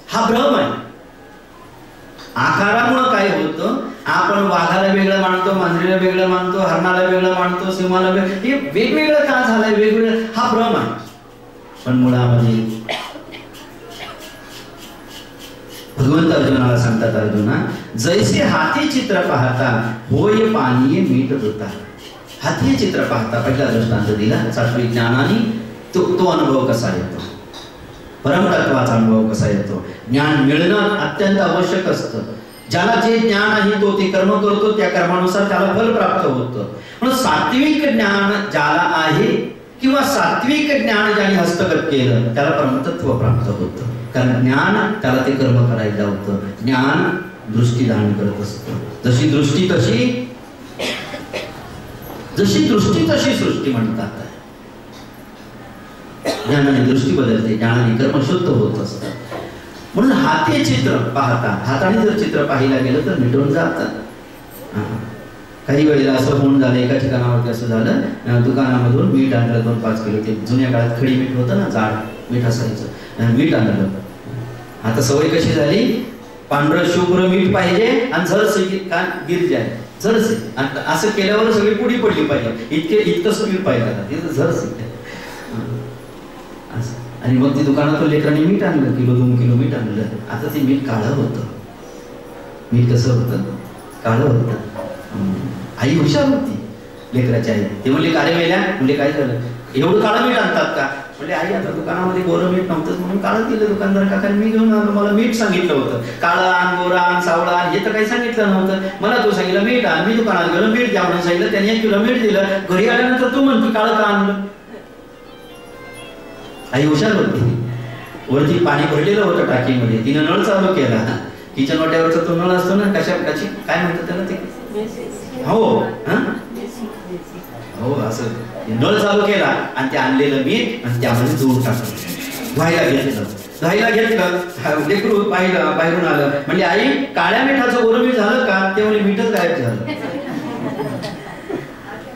Speaker 1: हा भ्रम आहे. आकारामुळे काय होतं? आपण वाघाला वेगळं मानतो, मांजरीला वेगळं मानतो, हरणाला वेगळं मानतो, सिंहाला वेगळं. हे वेगवेगळं का झालंय? वेगवेगळं हा भ्रम आहे. पण मुळामध्ये भगवंत अर्जुनाला सांगतात, अर्जुना जैसे हाती चित्र पाहता होय पाणी मीठ होता. हाती चित्र पाहता पहिला दृष्टांत दिला. सात्विक ज्ञानाने तो अनुभव कसा येतो, परमतत्वाचा अनुभव कसा येतो. ज्ञान मिळणं अत्यंत आवश्यक असतं. ज्याला जे ज्ञान आहे तो ते कर्म करतो, त्या कर्मानुसार त्याला फल प्राप्त होतं. म्हणून सात्विक ज्ञान ज्याला आहे किंवा सात्विक ज्ञान ज्याने हस्तगत केलं त्याला परमतत्व प्राप्त होतं. कारण ज्ञान त्याला ते कर्म करायला होतं. ज्ञान दृष्टी धारण करत असतं. जशी दृष्टी तशी सृष्टी म्हणतात. ज्ञानाने दृष्टी बदलते, ज्ञानाने कर्म शुद्ध होत असतात. म्हणून हाती चित्र पाहता, हाताने जर चित्र पाहिलं गेलं तर मिटून जातात. काही वेळेला असं होऊन झालं, एका ठिकाणावरती असं झालं, दुकानामधून मीठ आणलं 2-5 किलो. ते जुन्या काळात खडी मीठ होतं ना, जाड मीठ असायचं, मीठ आणलं. आता सवय कशी झाली, पांढरं शुभ्र मीठ पाहिजे आणि झरसे गिरजे आहे, झरसे असं केल्यावर सगळी पुढी पडली पाहिजे, इतकं स्पीड पाहिजे झरसे. आणि मग ती दुकानातून लेकरांनी मीठ आणलं, 1-2 किलो मीठ आणलं. आता ते मीठ काळं होतं. मीठ कसं होतं? काळं होतं. आई हुशार होती, लेकराची आई. ते म्हणले काळे वेल्या, म्हणजे काय झालं, एवढं काळं मीठ आणतात का? म्हणजे आई आता दुकानामध्ये गोरं मीठ नव्हतं म्हणून काळं दिलं दुकानदार काका. मी घेऊन आलो, मला मीठ सांगितलं होतं, काळं आण, गोरा आण, सावळा आण, हे तर काही सांगितलं नव्हतं. मला तू सांगितलं मीठ आण. मी दुकानात गेलो, मीठ द्या म्हणून सांगितलं, त्याने 1 किलो मीठ दिलं. घरी आल्यानंतर तू म्हणतो काळं का आणलं? आई हुशार होती. वरती पाणी भरलेलं होतं टाकीमध्ये, तिने नळ चालू केला. किचन वाट्यावरचा तो नळ असतो ना, कशाची काय म्हणतात त्याला ते, हो असं नळ चालू केला आणि ते आणलेलं मीठ आणि त्यामध्ये दूध टाकलं. धुवायला घेतलं लेकरू पाहिलं, बाहेरून आलं, म्हणजे आई काळ्या मिठाचं गोरं मीठ झालं का? ते म्हणजे मीठच गायब झालं.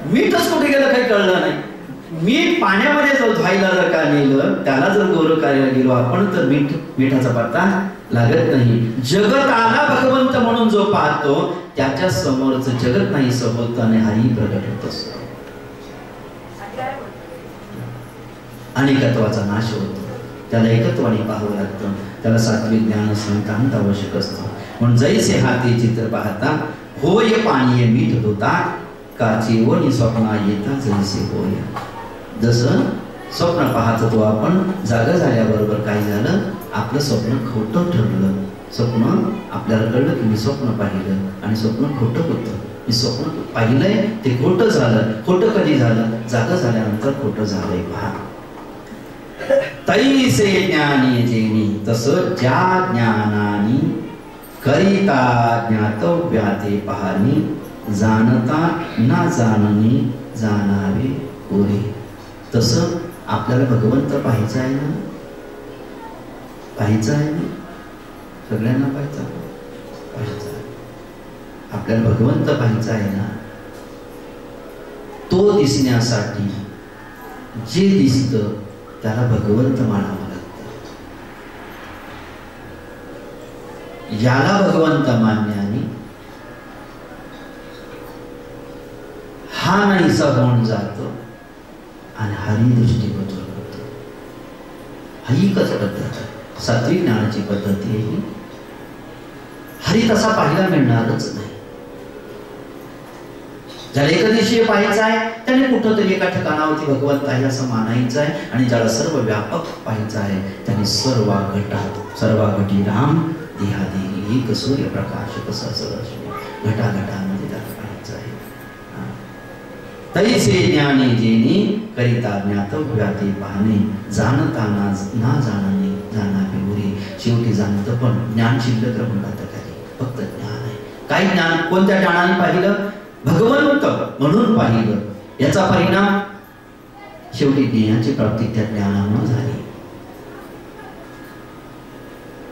Speaker 1: मीठच कुठे गेलं काही कळलं नाही. मीठ पाण्यामध्ये जर धुवायला जर का नेलं, त्याला जर गोरं करायला गेलो आपण तर मिठाचा पत्ता लागत नाही. जगताला भगवंत म्हणून जो पाहतो त्याच्या समोरचं जगत नाही होत आणि हाही प्रगट होत असतो. अनेकत्वाचा नाश होतो, त्याला एकत्वाने पाहावं लागतं. त्याला सात्विक ज्ञान संतांत आवश्यक असतं. म्हणून जैसे हाती चित्र पाहता होय पाणी मीठ होता, काची वनी स्वप्ना येता जैसे होय. जसं स्वप्न पाहत होतो आपण, जागा झाल्याबरोबर काय झालं, आपलं स्वप्न खोटं ठरलं. स्वप्न आपल्याला कळलं की मी स्वप्न पाहिलं आणि स्वप्न खोटं होतं. मी स्वप्न पाहिलंय ते खोटं झालं. खोटं कधी झालं? जागा झाल्यानंतर खोटं झालंय. पहा, तैसे ज्ञानी जेनी, तसं ज्या ज्ञानानी करिता ज्ञातव्या ते पाहणी, जाणता ना जाणणी जाणावे गोरे. तसं आपल्याला भगवंत पाहायचं आहे ना, पाहायचं आहे ना, सगळ्यांना पाहायचं आहे. आपल्याला भगवंत पाहायचा आहे ना, तो दिसण्यासाठी जे दिसतं त्याला भगवंत मानावं लागतं. याला भगवंत मानण्याने हा नाहीसा होऊन जातो आणि हरी दृष्टीपत्र होतो. ही एकच पद्धत आहे, सात्विक ज्ञानाची पद्धती आहे. हरी तसा पाहायला मिळणारच नाही. ज्याला एकदिवशीय पाहायचं आहे त्याने कुठं तरी एका ठिकाणावरती भगवंत आहे असं मानायचं आहे, आणि ज्याला सर्व व्यापक पाहायचं आहे त्याने सर्वाघटी राम देहादेही एक सूर्यप्रकाश कसं सगळं घटाघटामध्ये त्याला पाहायचं आहे. तैसे ज्ञाने जेणे करिता ज्ञातव्या ते पाहणे, जाणता ना जाणणे जाणावे उरे. शेवटी जाणतं पण ज्ञान शिल्लक राहून राहतं काही, फक्त ज्ञान आहे. काही ज्ञान कोणत्या ज्ञानाने पाहिलं? भगवंत म्हणून पाहिलं. याचा परिणाम शेवटी ज्ञानाची प्राप्ती त्या ज्ञानामुळे झाली.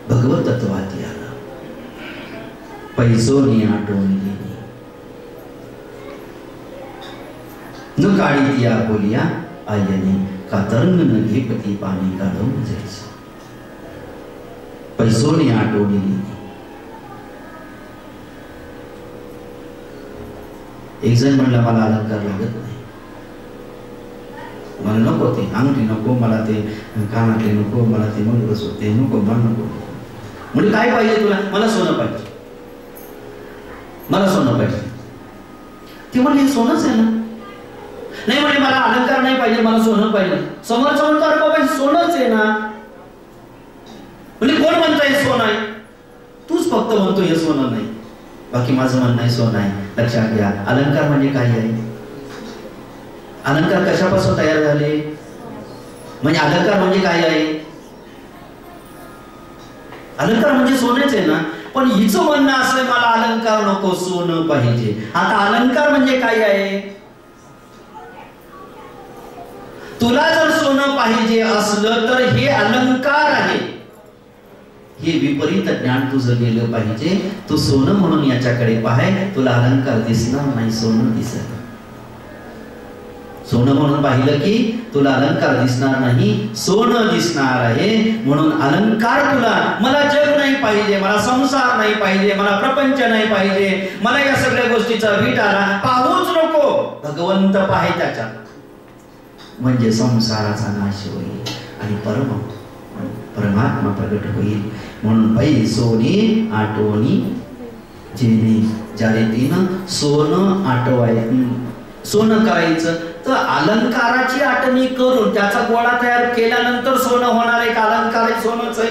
Speaker 1: भगवत तत्वात आला. पैसोनी आठवणी गेली न काढी या बोलिया आयने कातरंग न घेपती पाणी काढून जायचं. पैसोनी आठवणी गेली. एक जण म्हणला मला अलंकार लागत नाही, मला नको ते अंगठी नको, मला ते कानातले नको, मला ते मंगळसूत्र ते नको, मला नको. म्हणजे काय पाहिजे तुला? मला सोनं पाहिजे, मला सोनं पाहिजे. ते म्हणले सोनंच आहे ना. नाही म्हणे मला अलंकार नाही पाहिजे, मला सोनं पाहिजे. समोरचा म्हणतो अरे बाबा सोनंच आहे ना. म्हणजे कोण म्हणतंय सोनं आहे? तूच फक्त म्हणतो हे सोनं नाही, बाकी माझं म्हणणं आहे सोनं आहे. लक्षात घ्या, अलंकार म्हणजे काय आहे? अलंकार कशापासून तयार झाले? म्हणजे अलंकार म्हणजे काय आहे? अलंकार म्हणजे सोनेच आहे ना. पण हिचं म्हणणं असं आहे मला अलंकार नको, सोनं पाहिजे. आता अलंकार म्हणजे काय आहे? तुला जर सोनं पाहिजे असलं तर हे अलंकार आहे. हे विपरीत ज्ञान तुझं गेलं पाहिजे. तू सोनं म्हणून याच्याकडे पाहाय, तुला अलंकार दिसणार नाही, सोनं दिसत. सोनं म्हणून पाहिलं की तुला अलंकार दिसणार नाही, सोनं दिसणार आहे. म्हणून अलंकार तुला, मला जग नाही पाहिजे, मला संसार नाही पाहिजे, मला प्रपंच नाही पाहिजे, मला या सगळ्या गोष्टीचा विटाला पाहूच नको. भगवंत पाहे त्याच्यात, म्हणजे संसाराचा नाश होईल आणि परमात्मा प्रगट होईल. म्हणून पैसोनी आठवणी जेणे, ज्याने तिनं सोनं सोनं करायचं तर अलंकाराची आठवणी करून त्याचा गोळा तयार केल्यानंतर सोनं होणार आहे. का अलंकारही सोनंच आहे?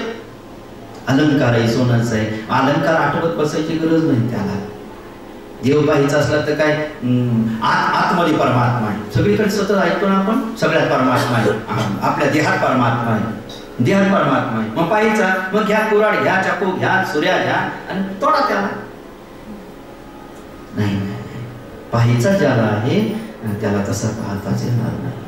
Speaker 1: अलंकारही सोनंच आहे. अलंकार आठवत बसायची गरज नाही त्याला. देव पाहायचा असला तर काय आतमध्ये परमात्मा आहे. सगळीकडे सतत ऐकतो ना आपण, सगळ्यात परमात्मा आहे. आपल्या देहात परमात्मा आहे, देहात परमात्मा आहे. मग पाहायचा, मग घ्या कुऱ्हाड, घ्या चाकू, घ्या सूर्या, घ्या आणि तोडा त्याला. नाही, पाहायचा ज्याला आहे त्याला तसा पाहताच येणार नाही.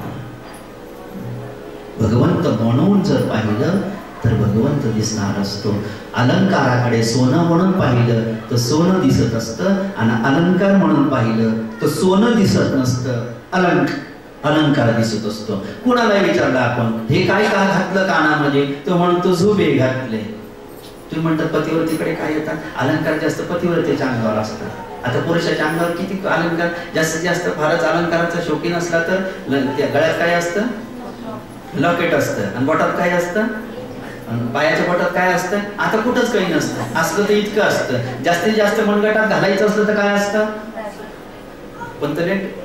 Speaker 1: भगवंत म्हणून जर पाहिलं तर भगवंत दिसणार असतो. अलंकाराकडे सोनं म्हणून पाहिलं तर सोनं दिसत असतं, आणि अलंकार म्हणून पाहिलं तर सोनं दिसत नसतं, अलंकार दिसत असतो. कुणाला विचारलं आपण हे काय का घातलं कानामध्ये, तो म्हणतो झुबे घातले. तुम्ही म्हणतात पतिव्रतेकडे काय येतात? अलंकार जास्त पतिव्रतेच्या अंगावर असतात. आता पुरुषाच्या अंगावर किती अलंकार, जास्तीत जास्त फारच अलंकाराचा शौकीन असला तर त्या गळ्यात काय असतं? लॉकेट असतं. आणि बोटात काय असतं? पायाच्या बोटात काय असतं? आता कुठंच काही नसतं. असलं तर इतकं असतं. जास्तीत जास्त मनगटात घालायचं असलं तर काय असतं? पंतलेट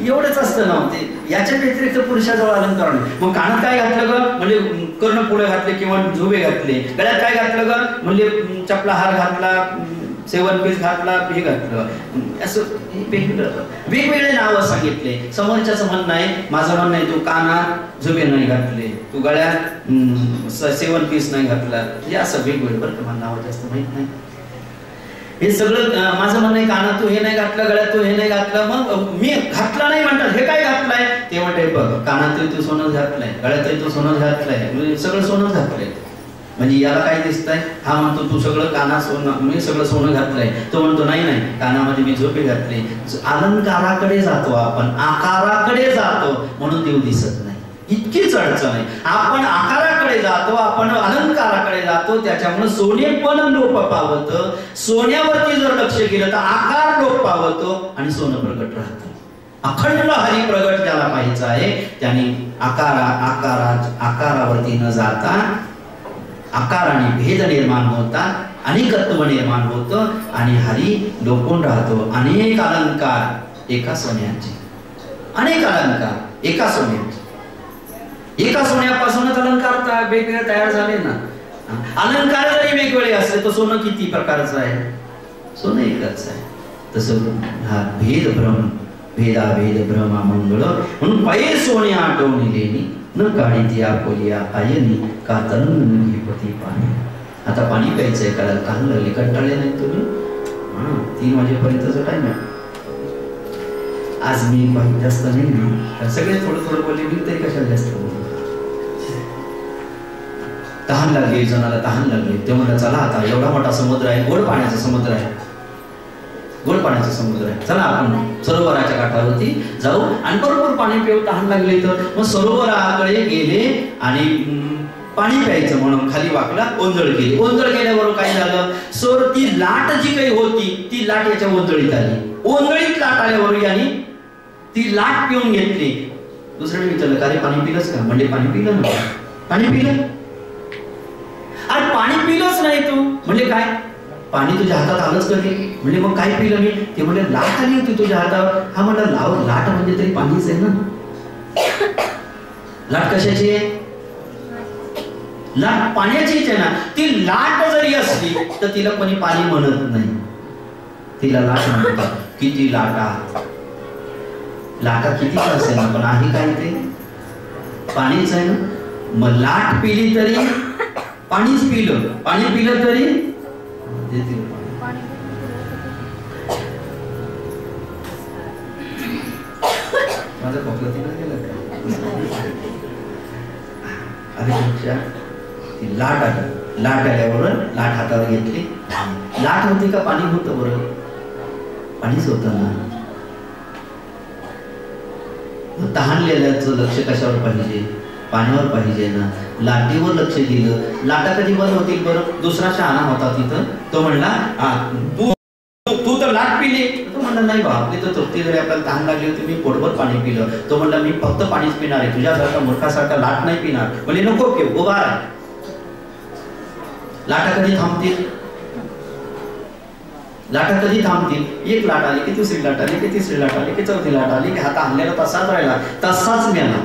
Speaker 1: एवढंच असतं ना. ते याच्या व्यतिरिक्त पुरुषाजवळ अलंकार नाही. मग कानात काय घातलं ग? म्हणजे कर्ण पुढे घातले किंवा झुबे घातले. गळ्यात काय घातलं ग? म्हणजे चपला हार घातला, सेवन पीस घातला, हे घातलं. असं वेगवेगळे नावं सांगितले. समोरच्याचं म्हणणं आहे, माझं म्हणणं आहे तू कानात झुबे नाही घातले, तू गळ्यात सेवन पीस नाही घातला. हे असं वेगवेगळं. बरं का, मला नावं जास्त माहित नाही. हे सगळं माझं म्हणणं आहे, कानात तू हे नाही घातलं, गळ्यात तू हे नाही घातलं, मग मी घातलं नाही म्हणतात, हे काय घातलंय? ते म्हणते बघ, कानात तू सोनं घातलंय, गळ्यात तू सोनं घातलंय, सगळं सोनं घातलंय. म्हणजे याला काय दिसतंय? हा म्हणतो तू सगळं कानात सोनं, मी सगळं सोनं घातलंय. तो म्हणतो नाही नाही, कानामध्ये मी झोपे घातली. अलंकाराकडे जातो आपण, आकाराकडे जातो, म्हणून देव दिसत नाही. इतकीच अडचण आहे. आपण आकाराकडे जातो, आपण अलंकाराकडे जातो, त्याच्यामुळे सोने पण लोप पावतं. सोन्यावरती जर लक्ष केलं तर आकार लोप पावतो आणि सोनं प्रगट राहतं. अखंड हरी प्रगट ज्याला पाहायचं आहे त्याने आकारावरती न जाता आकार आणि भेद निर्माण होतात, अनेकत्व निर्माण होतं आणि हरी लोपून राहतो. अनेक अलंकार एका सोन्याचे, अनेक अलंकार एका सोन्याचे. एका सोन्यापासूनच अलंकार वेगवेगळे तयार झाले ना. अलंकार जरी वेगवेगळे असले तर सोनं किती प्रकारचं आहे? सोनं एकच आहे. तसं हा भेद भ्रम, भेदाभेद भ्रमा मंगळ म्हणून पै सोने आठवणी लेणी न काढी ती आपोलिया आयनी का तरुण न घेपती पाणी. आता पाणी प्यायचंय, करायला तहान लागली, कंटाळले नाही तुम्ही? 3 वाजेपर्यंतचा टाइम आहे. आज मी काही जास्त नाही ना, सगळे थोडं थोडं बोलले, मी तरी कशाला जास्त बोलले. तहान लागली, जणाला तहान लागली, ते म्हणलं चला आता एवढा मोठा समुद्र आहे, गोड पाण्याचा समुद्र आहे, गोड पाण्याचा समुद्र आहे, चला आपण सरोवराच्या काठावरती जाऊ आणि बरोबर पाणी पिऊ. तहान लागले तर मग सरोवराकडे गेले आणि पाणी प्यायचं म्हणून खाली वाकला, ओंजळ केली. ओंजळ केल्याबरोबर काय झालं? सोर ती लाट जी काही होती ती लाट याच्या ओंजळीत आली. ओंजळीत लाट आल्यावर याने ती लाट पिऊन घेतली. दुसऱ्याने विचारलं, का रे पाणी पिलंस का? म्हणजे पाणी पिलं ना. पाणी पिलं? अरे पाणी पिलंच नाही तू म्हणजे काय? पाणी तुझ्या हातात आलंच कधी? म्हणजे मग काय पिलं मी? ते म्हणजे लाट आली होती तुझ्या हातावर. हा म्हणलं लाव, लाट म्हणजे तरी पाणीच आहे ना. लाट कशाची आहे? लाट पाण्याचीच आहे ना. ती लाट जरी असली तर तिला कोणी पाणी म्हणत नाही, तिला लाट म्हणतात. किती लाटा, लाटा किती असेल ना, पण आहे काय ते पाणीच आहे ना. मग लाट पिली तरी पाणीच पिलं, पाणी पिलं तरी माझं खोकलं तिला गेलं का? अरे ती लाट आली, लाट आल्याबरोबर लाट हातावर घेतली. लाट होती का पाणी होतं? बरोबर पाणीच होतं ना. तहानलेल्याचं लक्ष कशावर पाहिजे? पाण्यावर पाहिजे ना. लाटेवर लक्ष दिलं, लाटा कधी बंद होतील बरं? दुसरा शहाणा होता तिथं, तो म्हणला तू तर लाट पिली. तो म्हणला नाही बा, आपली तर तृप्ती जरी आपल्याला तहान लागली होती, मी पोटभर पाणी पिलं. तो म्हणला मी फक्त पाणीच पिणार आहे, तुझ्यासारखा मूर्खासारखा लाट नाही पिणार. म्हणजे नको पिऊ, उभा राहा. लाटा कधी थांबतील? लाटा कधी थांबतील? एक लाट आली की दुसरी लाट आली की तिसरी लाट आली की चौथी लाट आली की हात आणलेला तसाच राहिला, तसाच मेला.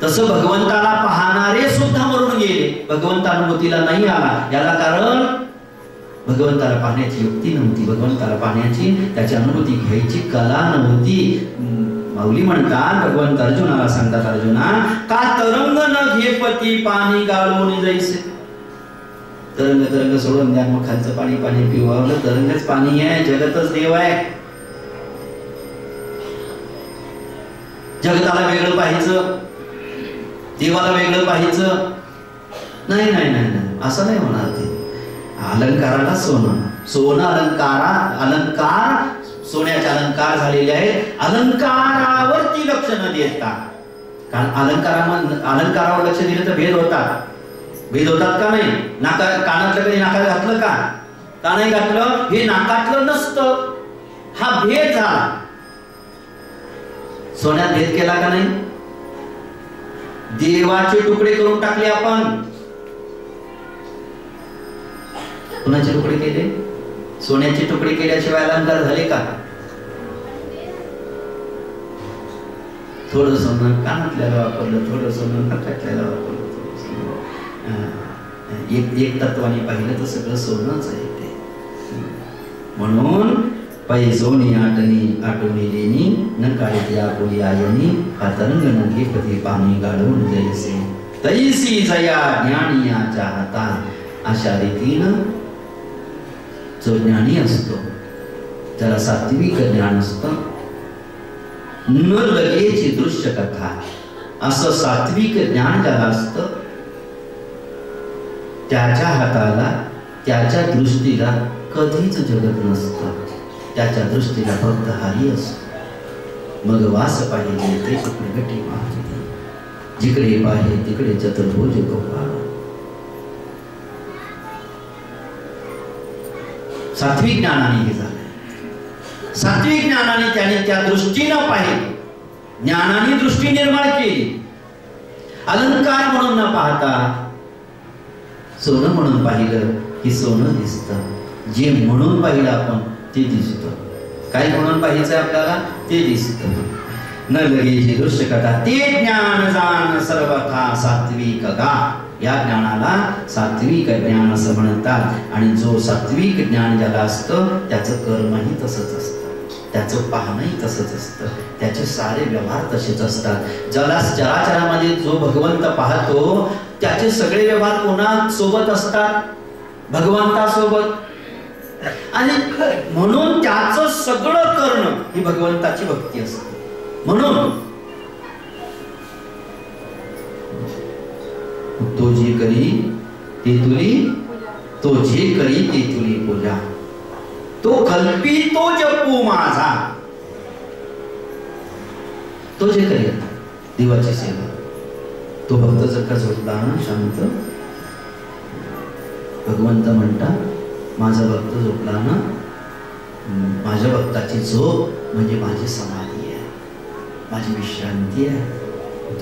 Speaker 1: तसं भगवंताला पाहणारे सुद्धा मरून गेले, भगवंतानुभूतीला नाही आला. याला कारण भगवंताला पाहण्याची युक्ती नव्हती, भगवंताला पाहण्याची त्याची अनुभूती घ्यायची कला नव्हती. माऊली म्हणतात, भगवंत अर्जुनाला सांगतात, अर्जुना का तरंग न घेपती पाणी गाळून जैसे. तरंग तरंग सोडून द्या, मग खालचं पाणी पाणी पिवावं. तरंगच पाणी आहे, जगतच देव आहे. जगताला वेगळं पाहायचं, देवाला वेगळं पाहायचं नाही. नाही नाही नाही असं नाही होणार. ते अलंकाराला सोनं, सोनं अलंकार सोन्याचे अलंकार झालेले आहेत. अलंकारावरती लक्ष न देता, कारण अलंकारावर लक्ष दिलं तर भेद होतात. भेद होतात का नाही? कानातलं कधी नाकात घातलं का? का नाही घातलं? हे नाकातलं नसतं, हा भेद झाला. सोन्यात भेद केला का नाही? देवाचे तुकडे करून टाकले आपण. कुणाचे तुकडे केले? सोन्याचे तुकडे केल्याशिवाय अलंकार झाले का? थोडं सोनं कानातल्याला वापरलं, थोडं सोनं नाकातल्याला वापरलं. एक तत्वाने पाहिलं तर सगळं सोनंच आहे ते. म्हणून पै सोनी आठवणी लेणी न काळी आपोली आयनी हा तरंग न घेपती पाणी गाळून जैसे. तैसी जया ज्ञानियाच्या हाता. अशा रीतीनं जो ज्ञानी असतो त्याला सात्विक ज्ञान असतं. न लगेची दृश्य कथा, असं सात्विक ज्ञान ज्याला असतं त्याच्या हाताला त्याच्या दृष्टीला कधीच जगत नसतं. त्याच्या दृष्टीला फक्त हरी असतो. मग वास पाहिजे ते प्रगटी माहिती, जिकडे पाहिजे तिकडे चतुर्भुज गोपाळ. सात्विक ज्ञानाने हे झालं. सात्विक ज्ञानाने त्याने त्या दृष्टीनं पाहिले, ज्ञानाने दृष्टी निर्माण केली. अलंकार म्हणून न पाहता सोनं म्हणून पाहिलं की सोनं दिसतं. जे म्हणून पाहिलं आपण ते दिसतं. काय म्हणून पाहिजे आपल्याला ते दिसतं. न लगेची दृश्य कथा ते ज्ञान जाण सर्वथा सात्विक गा. या ज्ञानाला सात्विक ज्ञान असं म्हणतात. आणि जो सात्विक ज्ञान ज्याला असतं त्याचं कर्मही तसंच असतं, त्याचं पाहणंही तसंच असतं, त्याचे सारे व्यवहार तसेच असतात. ज्याला चराचरामध्ये जो भगवंत पाहतो त्याचे सगळे व्यवहार कोणा सोबत असतात? भगवंतासोबत. आणि म्हणून त्याचं सगळं करणं ही भगवंताची भक्ती असते. म्हणून तो जे करी ते तुली, तो जे करी ते तुली पूजा, तो कल्पी तो जपू माझा. तो जे करी देवाची सेवा, तो भक्त जर का झोपला ना शांत, भगवंत म्हणतात माझा भक्त झोपला ना, माझ्या भक्ताची झोप म्हणजे माझी समाधी आहे, माझी विश्रांती आहे.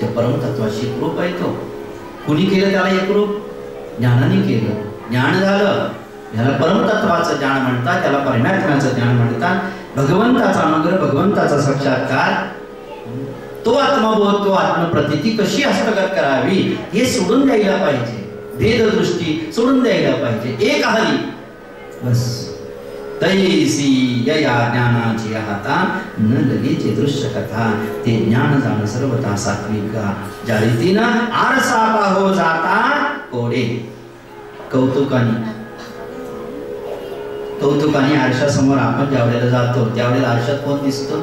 Speaker 1: त्या परमतत्वाशी एकरूप आहे. तो कुणी केलं त्याला एकरूप? ज्ञानाने केलं. ज्ञान झालं, याला परमतत्वाचं ज्ञान म्हणतात, त्याला परमात्म्याचं ज्ञान म्हणतात. भगवंताचा अनुग्रह, भगवंताचा साक्षात्कार, तो आत्मबोध, तो आत्मप्रतीती कशी हस्तगत करावी हे सोडून द्यायला पाहिजे. भेददृष्टी सोडून द्यायला पाहिजे. एक हरी बस. तैसी यया ज्ञानाची हाता न लगेची दृश्य कथा. ते ज्ञान जाण सर्वथा सात्विक गा. ज्या रीतीनं आरसा पाहो जाता कोडे. कौतुकाने आरशासमोर आपण ज्या वेळेला जातो त्यावेळेला आरशात कोण दिसतो?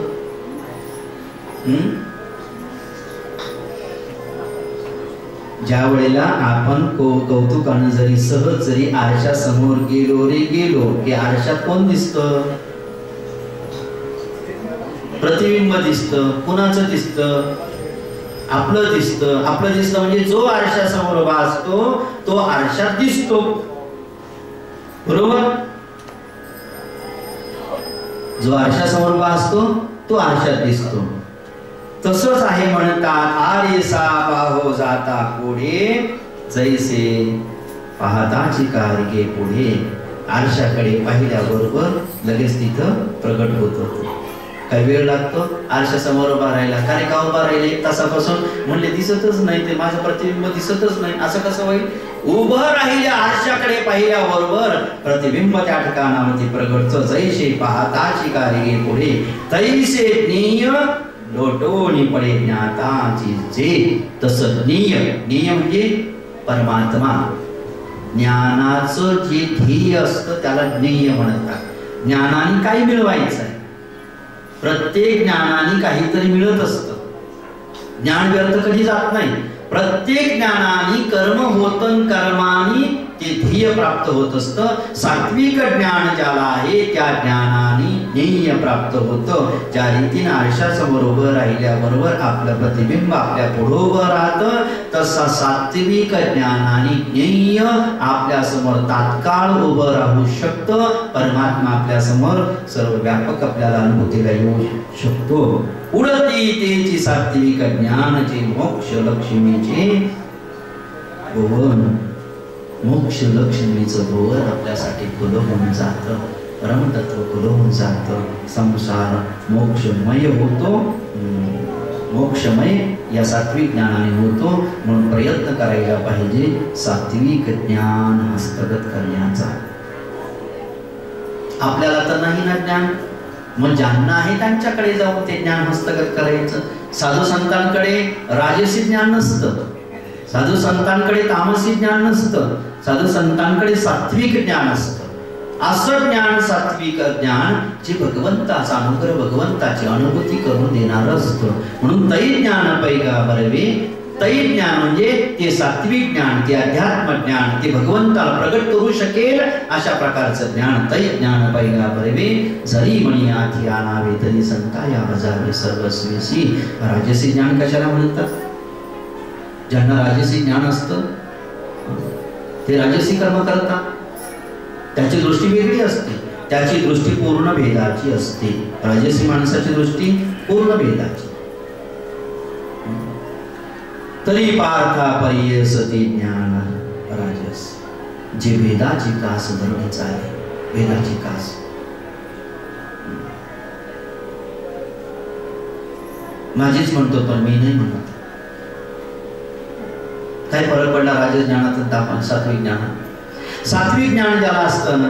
Speaker 1: ज्या वेळेला आपण कौतुकानं जरी सहज जरी आरशा समोर गेलो की आरशात कोण दिसतं? प्रतिबिंब दिसतं. कुणाचं दिसतं? आपलं दिसतं. आपलं दिसतं म्हणजे जो आरशा समोर उभा असतो तो आरशात दिसतो. बरोबर? जो आरशा समोर उभा असतो तो आरशात दिसतो. तसंच आहे म्हणतात आरेसा पाहो जाता पुढे जैसे पाहताची कार्य पुढे. आरशाकडे पाहिल्याबरोबर लगेच तिथं प्रगट होतं. काही वेळ लागतो आरशा समोर उभा राहिला. काय का उभा राहिले? 1 तासापासून म्हणले दिसतच नाही, ते माझं प्रतिबिंब दिसतच नाही. असं कसं होईल? उभं राहिल्या आरशाकडे पाहिल्याबरोबर प्रतिबिंब त्या ठिकाणावरती प्रगटतो. जैसे पाहताची कार्य पुढे तैसे ज्ञेय लोटोनी पडे ज्ञाताची जे. तसं ज्ञेय म्हणजे परमात्मा. ज्ञानाचं जे ध्येय असतं त्याला ज्ञेय म्हणतात. ज्ञानाने काय मिळवायचं आहे? प्रत्येक ज्ञानाने काहीतरी मिळत असतं. ज्ञान व्यर्थ कधी जात नाही. प्रत्येक ज्ञानाने कर्म होतं, कर्माने ते ध्येय प्राप्त होत असतं. सात्विक ज्ञान ज्याला आहे त्या ज्ञानाने ध्येय प्राप्त होतं. ज्या रीतीने आरशासमोर उभं राहिल्याबरोबर आपलं प्रतिबिंब आपल्या पुढे उभं राहतं, तसा सात्विक ज्ञानाने ध्येय आपल्या समोर तात्काळ उभं राहू शकतं. परमात्मा आपल्या समोर सर्व व्यापक आपल्याला अनुभूतीला येऊ शकतो. उडती तेची सात्विक ज्ञानचे मोक्ष लक्ष्मीचे भुवन. मोक्ष लक्ष्मीचं भुवन आपल्यासाठी खुलं होऊन जातं. परमतत्व खुलं होऊन जातं. संसार मोक्षमय होतो. मोक्षमय या सात्विक ज्ञानाने होतो. म्हणून प्रयत्न करायला पाहिजे सात्विक ज्ञान हस्तगत करण्याचा. आपल्याला तर नाही ना ज्ञान, मग ज्यांना आहे त्यांच्याकडे जाऊन ते ज्ञान हस्तगत करायचं. साधू संतांकडे राजसी ज्ञान नसतं, साधू संतांकडे तामसी ज्ञान नसतं, साधू संतांकडे सात्विक ज्ञान असतं. असं ज्ञान सात्विक ज्ञान जे भगवंताचा अनुग्रह भगवंताची अनुभूती करून देणार असतं. म्हणून तै ज्ञान पैगा बरवे. तै ज्ञान म्हणजे ते सात्विक ज्ञान, ते अध्यात्म ज्ञान, ते भगवंताला प्रगट करू शकेल अशा प्रकारचं ज्ञान. तै ज्ञान पैगा बरवे. जरी म्हणी आधी आणावे तरी संता या बजावे सर्वस्वीसी. राजसी ज्ञान कशाला म्हणतात? ज्यांना राजसी ज्ञान असतं ते राजसी कर्म करतात. त्याची दृष्टी वेगळी असते, त्याची दृष्टी पूर्ण भेदाची असते. राजसी माणसाची दृष्टी पूर्ण भेदाची. तरी पार्था परियसती ज्ञान राजस. जे भेदाची कास धरणीच आहे, भेदाची कास. माझीच म्हणतो पण मी नाही म्हणत. काय फरक पडला राजस ज्ञानात आपण सात्विक ज्ञानात? सात्विक ज्ञान ज्याला असतं ना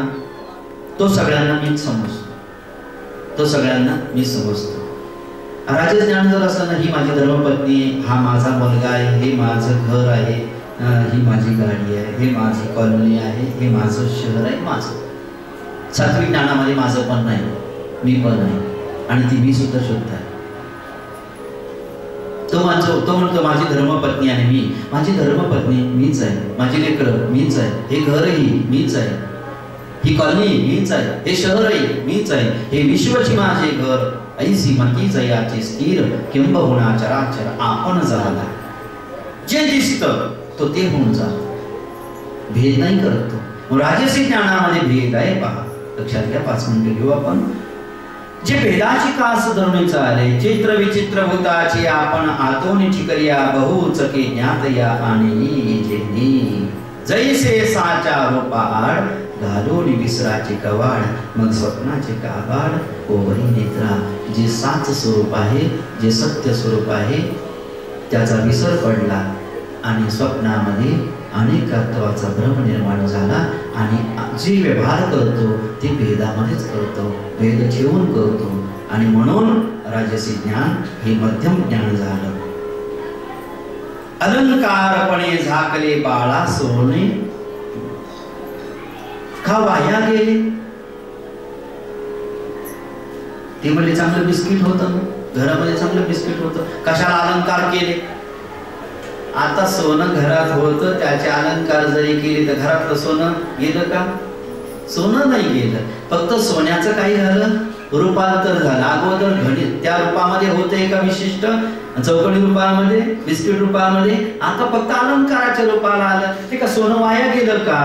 Speaker 1: तो सगळ्यांना मीच समजतो, तो सगळ्यांना मी समजतो. राजस ज्ञान जर असं ना, ही माझी धर्मपत्नी आहे, हा माझा मुलगा आहे, हे माझं घर आहे, ही माझी गाडी आहे, हे माझी कॉलनी आहे, हे माझं शहर आहे, माझं. सात्विक ज्ञानामध्ये माझं पण नाही, मी पण नाही, आणि ती मी सुद्धा शुद्ध आहे. तो म्हणतो माझी धर्मपत्नी आणि मी. माझी धर्मपत्नी मीच आहे, माझी लेकरं मीच आहे, हे घरही मीच आहे, ही कॉलनी मीच आहे, हे शहरही मीच आहे, हे विश्वची माझे घर. ऐसी मती जयाची स्थिर किंबहुना चराचर आपण झाला. जे दिसतं तो ते होऊन जात, भेद नाही करतो. राजसी ज्ञानामध्ये भेद आहे. पहा, लक्षात घ्या. 5 मिनिटं घेऊ आपण. जे भेदाची कास धरून चाले, चित्र विचित्र भूताची आपण आतोनीची करिया बहुचके ज्ञात या आणि जेनी. जैसे साचा रूपाड घालोनी विसराचे कवाड, मग स्वप्नाचे काबाड ओवरी नेत्रा. जे साच स्वरूप आहे, जे सत्य स्वरूप आहे, त्याचा विसर पडला आणि स्वप्नामध्ये अनेकत्वाचा भ्रम निर्माण झाला. आणि जे व्यवहार करतो ते भेदामध्येच करतो, भेद ठेवून करतो. आणि म्हणून राजसी ज्ञान हे मध्यम ज्ञान झालं. अलंकारपणे झाकले बाळा सोने का वाया गेले. ते म्हणजे चांगलं बिस्किट होतं, घरामध्ये चांगलं बिस्किट होतं, कशाला अलंकार केले. आता सोनं घरात होतं, त्याचे अलंकार जरी केले तर घरातलं सोनं गेलं का? सोनं नाही गेलं, फक्त सोन्याचं काही झालं, रूपांतर झालं. अगोदर घडी त्या रूपामध्ये होते एका विशिष्ट चौकडी रूपामध्ये, बिस्किट रूपामध्ये, आता फक्त अलंकाराच्या रूपाला आलं. ते का सोनं वाया गेलं का?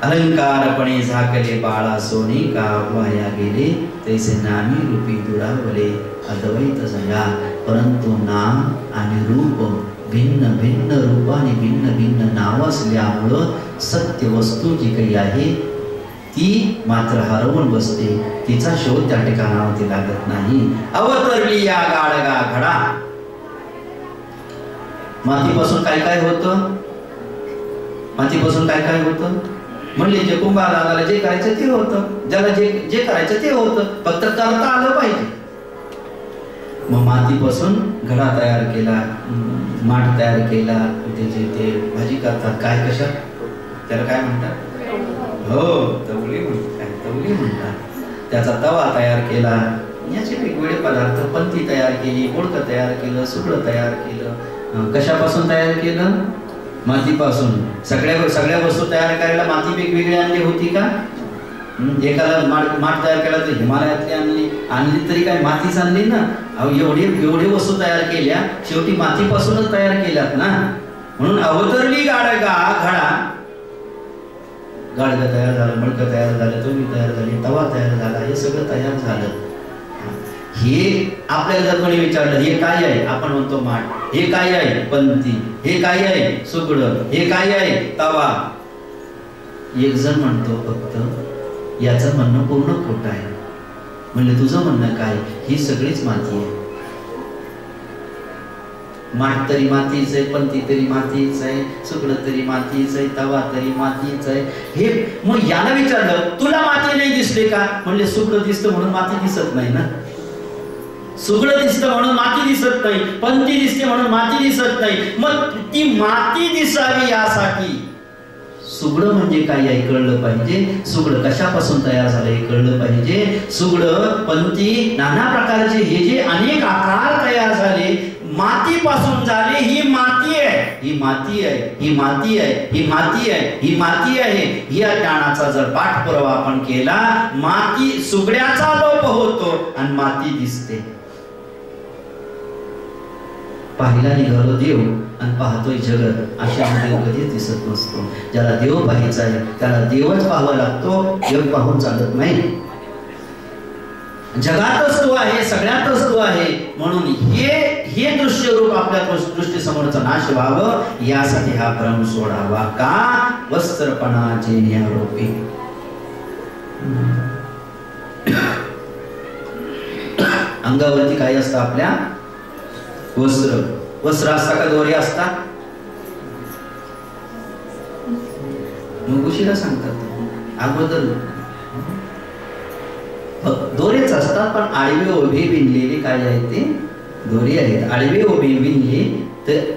Speaker 1: अलंकारपणे झाकले बाळा सोने का वाया गेले. तैसे नामी रूपी दुरावले अद्वैत जया. परंतु नाम आणि रूप भिन्न भिन्न रूपाने भिन्न भिन्न नाव असल्यामुळं सत्य वस्तू जी काही आहे ती मात्र हरवून बसते, तिचा शोध त्या ठिकाणावरती लागत नाही. अवतरली या गाडगा घडा. मातीपासून काय काय होतं? मातीपासून काय काय होतं? म्हणले जे कुंभार दादाला जे करायचं ते होतं, ज्याला जे करायचं ते होतं, फक्त करता आलं पाहिजे. मग मातीपासून घडा तयार केला, माठ तयार केला. ते भाजी करतात काय, कशात त्याला काय म्हणतात? हो, तवली म्हणतात, तवली म्हणतात. त्याचा तवा तयार केला, याचे वेगवेगळे पदार्थ, पंथी तयार केली, मोडकं तयार केलं, सुकळं तयार केलं. कशापासून तयार केलं? मातीपासून. सगळ्या वस्तू तयार करायला माती वेगवेगळी आणली होती का? एकाला माठ तयार केला तर हिमालयातली आणली तरी काय मातीच आणली ना. एवढे वस्तू तयार केल्या, शेवटी मातीपासूनच तयार केल्यात ना. म्हणून अवतरली गाडगा घडा. गाडगा तयार झालं, मडकं तयार झालं, तुम्ही तयार झाली, तवा तयार झाला, हे सगळं तयार झालं. हे आपल्याला जर कोणी विचारलं हे काय आहे, आपण म्हणतो माठ. हे काय आहे? पंथी. हे काय आहे? सुगडं. हे काय आहे? तवा. एक जण म्हणतो फक्त याचं म्हणणं पूर्ण खोटं आहे. म्हणजे तुझं म्हणणं काय? ही सगळीच माती आहे. माठ तरी मातीच आहे, पंथी तरी मातीच आहे, सुगडं तरी मातीच आहे, तवा तरी मातीच आहे. हे मग याला विचारलं तुला माती नाही दिसले का? म्हणले सुगडं दिसतं म्हणून माती दिसत नाही ना. सुगडं दिसतं म्हणून माती दिसत नाही, पंथी दिसते म्हणून माती दिसत नाही. मग ती माती दिसावी यासाठी सुगडं म्हणजे काय हे कळलं पाहिजे, सुगडं कशापासून तयार झालं हे कळलं पाहिजे. सुगडं पंथी नाना प्रकारचे हे जे अनेक आकार तयार झाले मातीपासून झाले. ही माती आहे, ही माती आहे, ही माती आहे, ही माती आहे, ही माती आहे. या ज्ञानाचा जर पाठपुरावा आपण केला, माती सुगड्याचा लोप होतो आणि माती दिसते. पाहिला निघालो देव आणि पाहतोय जगत, अशा देव कधीच दिसत नसतो. ज्याला देव पाहायचा आहे त्याला देवच पाहावा लागतो, जग पाहून चालत नाही. जगातच तो आहे, सगळ्यातच तो आहे. म्हणून हे दृश्य रूप आपल्या दृष्टी समोरचा नाश व्हावं यासाठी हा भ्रम सोडावा. का? वस्त्रपणाचे न्यारोपी. अंगावरती काय असतं आपल्या? वस्त्र. वस्त्र असता का दोरे असतात? मग उशिरा सांगतात अगोदर दोरेच असतात, पण आडवे उभे विणलेले काय आहेत ते दोरे आहेत. आडवे उभे विणले तर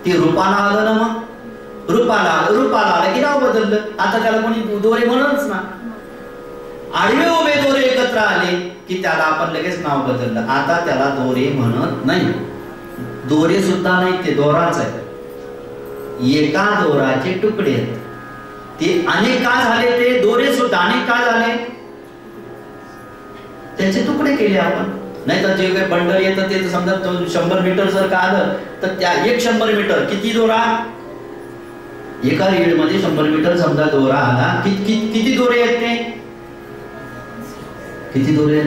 Speaker 1: ते रूपाला आलं ना. मग रूपाला आलं की नाव बदललं. आता त्याला कोणी दोरे म्हणतच ना. आडवे उभे दोरे एकत्र आले की त्याला आपण लगेच नाव बदललं. आता त्याला दोरे म्हणत नाही. दोरे सुद्धा नाही, ते दोराच आहे. एका दोराचे तुकडे आहेत. ते अनेक का झाले? ते दोरे सुद्धा अनेक का झाले? त्याचे तुकडे केले आपण. नाही तर जे काही बंडल येतं ते समजा 100 मीटर जर का आलं तर त्या 100 मीटर किती दोरा? एका रीड मध्ये 100 मीटर समजा दोरा आला, किती दोरे आहेत ते? किती दोरे?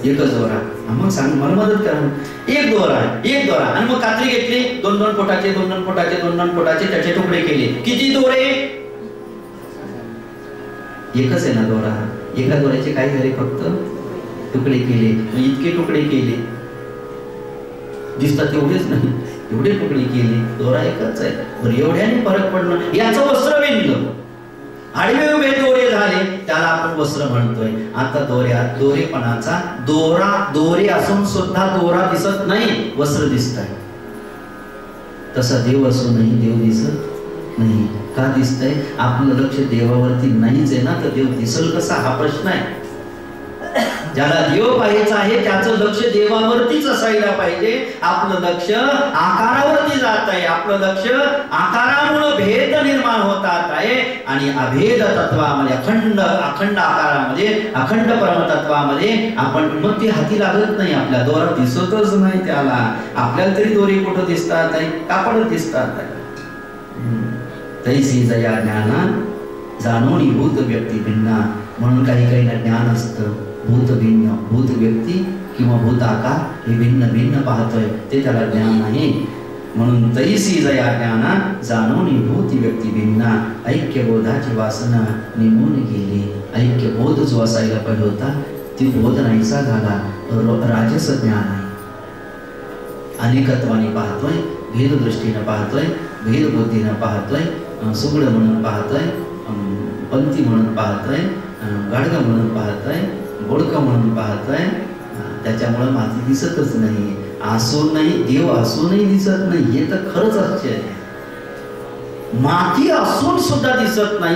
Speaker 1: एकच दोरा. मग सांग, मला मदत करा. एक दोरा आणि मग कात्री घेतली 2-2 फुटाचे 2-2 फुटाचे 2-2 फुटाचे त्याचे तुकडे केले. किती दोरे? एकच आहे ना दोरा. एका दोऱ्याचे काय झाले? फक्त तुकडे केले. इतके तुकडे केले दिसतात तेवढेच नाही, एवढे तुकडे केले. दोरा एकच आहे. बरं, एवढ्याने फरक पडणार. याचं वस्त्र विणलं, आडवे उभे दोरे झाले, त्याला आपण वस्त्र म्हणतोय. आता दोरेपणाचा दोरे असून सुद्धा दोरा दिसत नाही, वस्त्र दिसत आहे. तसा देव असूनही देव दिसत नाही. का दिसतंय? आपलं लक्ष देवावरती नाहीच आहे ना, तर देव दिसल कसा हा प्रश्न आहे. ज्याला देव पाहायचा आहे त्याचं लक्ष देवावरतीच असायला पाहिजे. आपलं लक्ष आकारावरती जात आहे. आपलं लक्ष आकारामुळे भेद निर्माण होतात आहे आणि अभेद तत्वामध्ये अखंड आकारामध्ये अखंड परमतत्वामध्ये आपण मग ते हाती लागत नाही. आपल्या दोरा दिसतच नाही त्याला. आपल्याला तरी दोरे कुठं दिसतात आहे? कापडच दिसतात आहे. तैसी जया ज्ञाना जाणोनी भूत व्यक्ती भिन्ना. म्हणून काही ज्ञान असतं भूत भिन्न, भूत व्यक्ती किंवा भूत आकार हे भिन्न पाहतोय, ते त्याला ज्ञान नाही. म्हणून तैसी जया ज्ञाना जाणोनी भूत व्यक्ती भिन्ना. ऐक्यबोधाची वासना निमून गेली. ऐक्यबोध जो असायला पाहिजे होता ती बोध नाहीसा झाला. राजस ज्ञान आहे. अनेकत्वाने पाहतोय, भेददृष्टीनं पाहतोय, भेदबुद्धीनं पाहतोय, सुगड म्हणून पाहतोय, पंथी म्हणून पाहतोय, गाडगा म्हणून पाहतोय, गोडका म्हणून पाहतोय. त्याच्यामुळे माती दिसतच नाही. असूनही देव असूनही दिसत नाही. हे तर खरंच आश्चर्य आहे. माती असून सुद्धा दिसत नाही.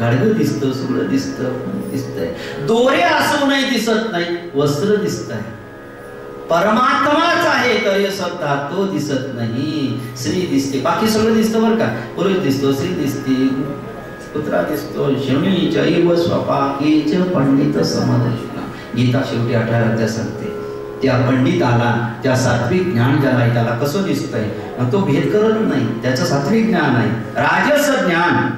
Speaker 1: गाडगं दिसतं, सुगडं दिसतंय. दोरे असूनही दिसत नाही. वस्त्र दिसत आहे. परमात्माच आहे तरी सुद्धा तो दिसत नाही. स्त्री दिसते, बाकी सगळं दिसतं बरं का. पुरुष दिसतो, स्त्री दिसते, पुत्रा दिसतो. शमी जैव स्वपाकेच पंडित समदर्शना. गीता शेवटी 18 अध्याय सांगते. त्या पंडित आला, त्या सात्विक ज्ञान ज्याला आहे त्याला कसं दिसतंय? तो भेद करत नाही. त्याचं सात्विक ज्ञान आहे. राजस ज्ञान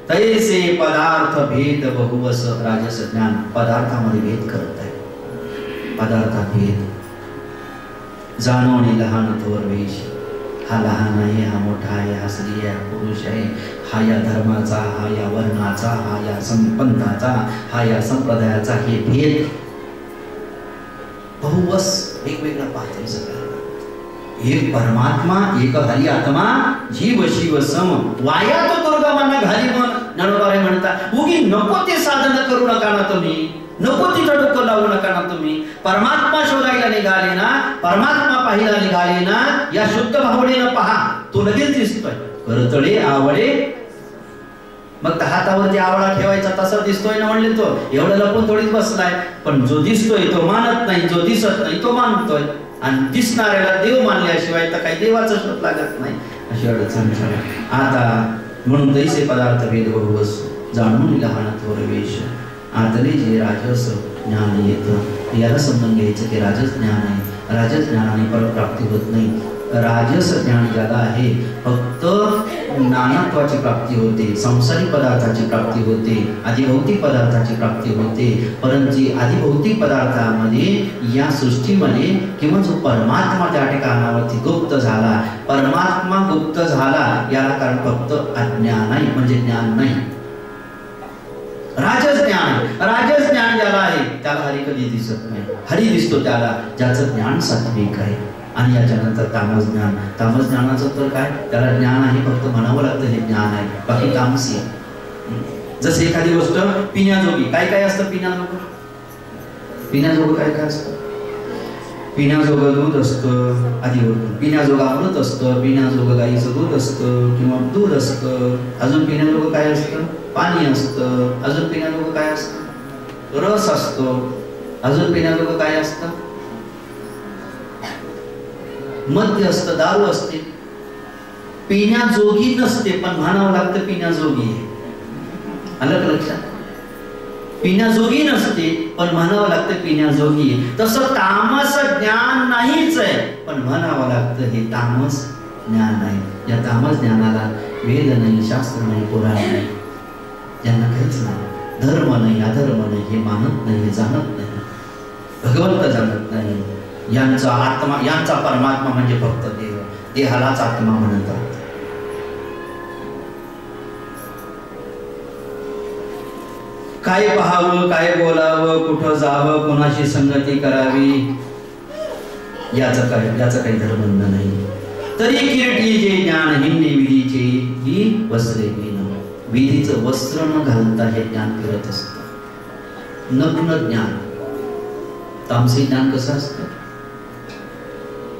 Speaker 1: तैसे पदार्थ भेद बहुवस. राजस ज्ञान पदार्थामध्ये भेद करत आहे. पदार्थात भेद जाणवणे लहान थोर वेश. हा लहान आहे, हा मोठा आहे, हा स्त्री आहे, पुरुष आहे, हा या धर्माचा, हा या वर्णाचा, हा या संपंथाचा, हा या संप्रदायाचा. हे भेद बहुवस वेगवेगळा पाहतोय सगळं. एक परमात्मा, एक हरी आत्मा, जीव शिव सम. वाया तो दुर्गमांना घाली मन ज्ञानोबारे म्हणतात. उगी नको ते साधन करू नका ना तुम्ही, नको तिथं डोकं लावू नका ना तुम्ही. परमात्मा शोधायला निघाले ना, परमात्मा पाहिला निघाले ना, या शुद्ध भावनेनं पहा, तो लगेच दिसतोय. करतळे आवळे मग हातावरती आवळा ठेवायचा तसा दिसतोय ना म्हणले तो, एवढं लपून थोडीच बसलाय. पण जो दिसतोय तो मानत नाही, जो दिसत नाही तो मानतोय. आणि दिसणाऱ्याला देव मानल्याशिवाय तर काही देवाचा शोध लागत नाही. अशी अडचण झाली. आता म्हणून दैसे पदार्थ भेद बहुवस जाणून लहान थोर वेश आतले जे राजस ज्ञान येतं. याला समजून घ्यायचं की राजस ज्ञान आहे. राजस ज्ञानाने परप्राप्ती होत नाही. राजस ज्ञान ज्याला आहे फक्त नानात्वाची प्राप्ती होते, संसारिक पदार्थाची प्राप्ती होते, आदिभौतिक पदार्थाची प्राप्ती होते. परंतु आदिभौतिक पदार्थामध्ये या सृष्टीमध्ये किंवा जो परमात्मा त्या ठिकाणावरती गुप्त झाला, परमात्मा गुप्त झाला याला कारण फक्त अज्ञान आहे, म्हणजे ज्ञान नाही. राजस ज्ञान, राजस ज्ञान ज्याला आहे त्याला हरी कधी दिसत नाही. हरी दिसतो त्याला ज्याचं ज्ञान सात्विक आहे. आणि याच्यानंतर तामस ज्ञान. तामस ज्ञानाचं तर काय, त्याला ज्ञान आहे फक्त म्हणावं लागतं हे ज्ञान आहे, बाकी तामसी आहे. जसं एखादी गोष्ट पिण्याजोगी, काय काय असतं पिण्याजोगं? पिण्याजोगं काय काय असतं? पिण्याजोगं दूध असतं, आधी पिण्याजोगं अमृत असतं, पिण्याजोगं गाईचं दूध असतं किंवा दूध असतं. अजून पिण्याजोगं काय असतं? पाणी असतं. अजून पिण्याजोगं काय असतं? रस असतो. अजून पिण्याजोगं काय असतं? मद्य असतं, दारू असते. पिण्याजोगी नसते पण म्हणावं लागतं पिण्याजोगी आहे. आलं का लक्षात? पिण्याजोगी नसते पण म्हणावं लागतं पिण्याजोगी आहे. तसं तामस ज्ञान नाहीच आहे पण म्हणावं लागतं हे तामस ज्ञान आहे. या तामस ज्ञानाला वेद नाही, शास्त्र नाही, पुराण नाही, यांना काहीच नाही. धर्म नाही, अधर्म नाही, हे मानत नाही, हे जाणत नाही, भगवंत जाणत नाही. यांचा आत्मा, यांचा परमात्मा म्हणजे फक्त देव, देहालाच आत्मा म्हणतात. काय पाहावं, काय बोलावं, कुठं जावं, कोणाशी संगती करावी याचं काही धर्मबंध नाही. तरी किरटी जे ज्ञान हिंदी विधीचे ही वस्त्रे घेणं. विधीचं वस्त्र न घालता हे ज्ञान फिरत असतं. नग्न ज्ञान. तामसी ज्ञान कसं असतं?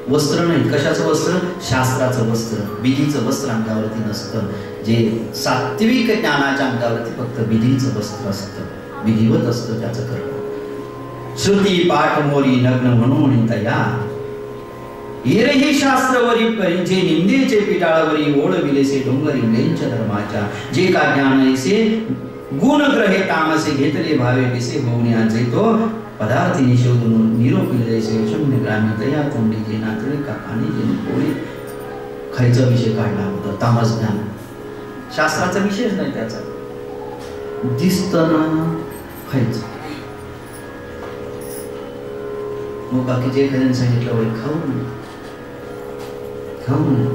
Speaker 1: वस्त्र नाही. कशाचं वस्त्र? शास्त्राचं वस्त्र, विधीचं वस्त्र अंगावरती नसतं. जे सात्विक ज्ञानाच्या अंगावरती फक्त विधीचं वस्त्र असतं, विधिवत असतं त्याचं कर्म. श्रुती पाठ मोरी नग्न म्हणून तया येरही शास्त्रवरी परी जे निंदेचे पिटाळवरी ओळविलेसे डोंगरी लेंच्या धर्माच्या जे का ज्ञान ऐसे गुण ग्रहे तामसे घेतले भावे दिसे होऊन आजे तो पदार्थी निशोधून निरोपी जैसे शून्य ग्रामी तया तोंडी जे नातळे का आणि जे पोळी खायचा विषय काढला होता. तामस ज्ञान शास्त्राचा विषयच नाही त्याचा. दिसताना खायचं. मग बाकीचे एखाद्याने सांगितलं वय खाऊ नये, खाऊ नये,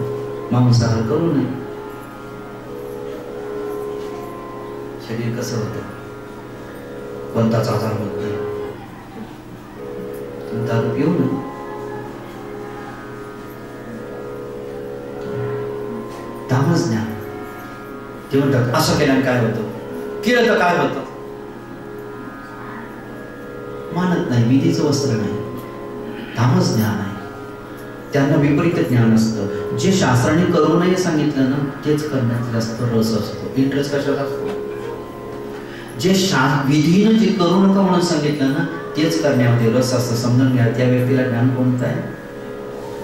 Speaker 1: मांसाहार करू नये. शरीर कसं होतं? कोणताच आजार होत नाही. दारू पिऊ नये. तामस ज्ञान. ते म्हणतात असं केल्याने काय होतं, केलं तर काय होतं. मानत नाही. विधीचं वस्त्र नाही, तामस ज्ञान आहे. त्यांना विपरीत ज्ञान असतं. जे शास्त्राने करू नये सांगितलं ना तेच करण्यात जास्त रस असतो. इंटरेस्ट कशात असतो? जे विधीनं जे करू नका म्हणून सांगितलं ना तेच करण्यामध्ये रस असतं. समजून घ्या त्या व्यक्तीला ज्ञान कोणतं आहे?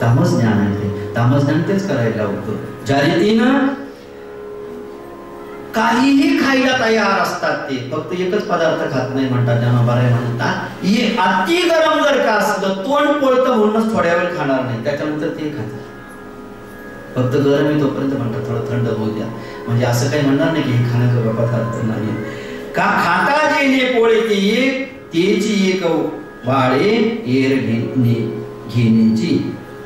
Speaker 1: तामस ज्ञान आहे. ते तामस ज्ञान तेच करायला होतं. ज्या रीतीनं काहीही खायला तयार असतात ते फक्त एकच पदार्थ खात नाही म्हणतात, ज्यांना बराय म्हणतात. हे अति गरम जर का असलं तोंड पोळतं म्हणूनच थोड्या वेळ खाणार नाही, त्याच्यानंतर ते खातात. फक्त गरम आहे तोपर्यंत म्हणतात थोडं थंड होऊ द्या. म्हणजे असं काही म्हणणार नाही की हे खाण्याचा पदार्थ नाही. का खाता जेणे पोळे ते एक तेची एक वाळे एर घेण्याची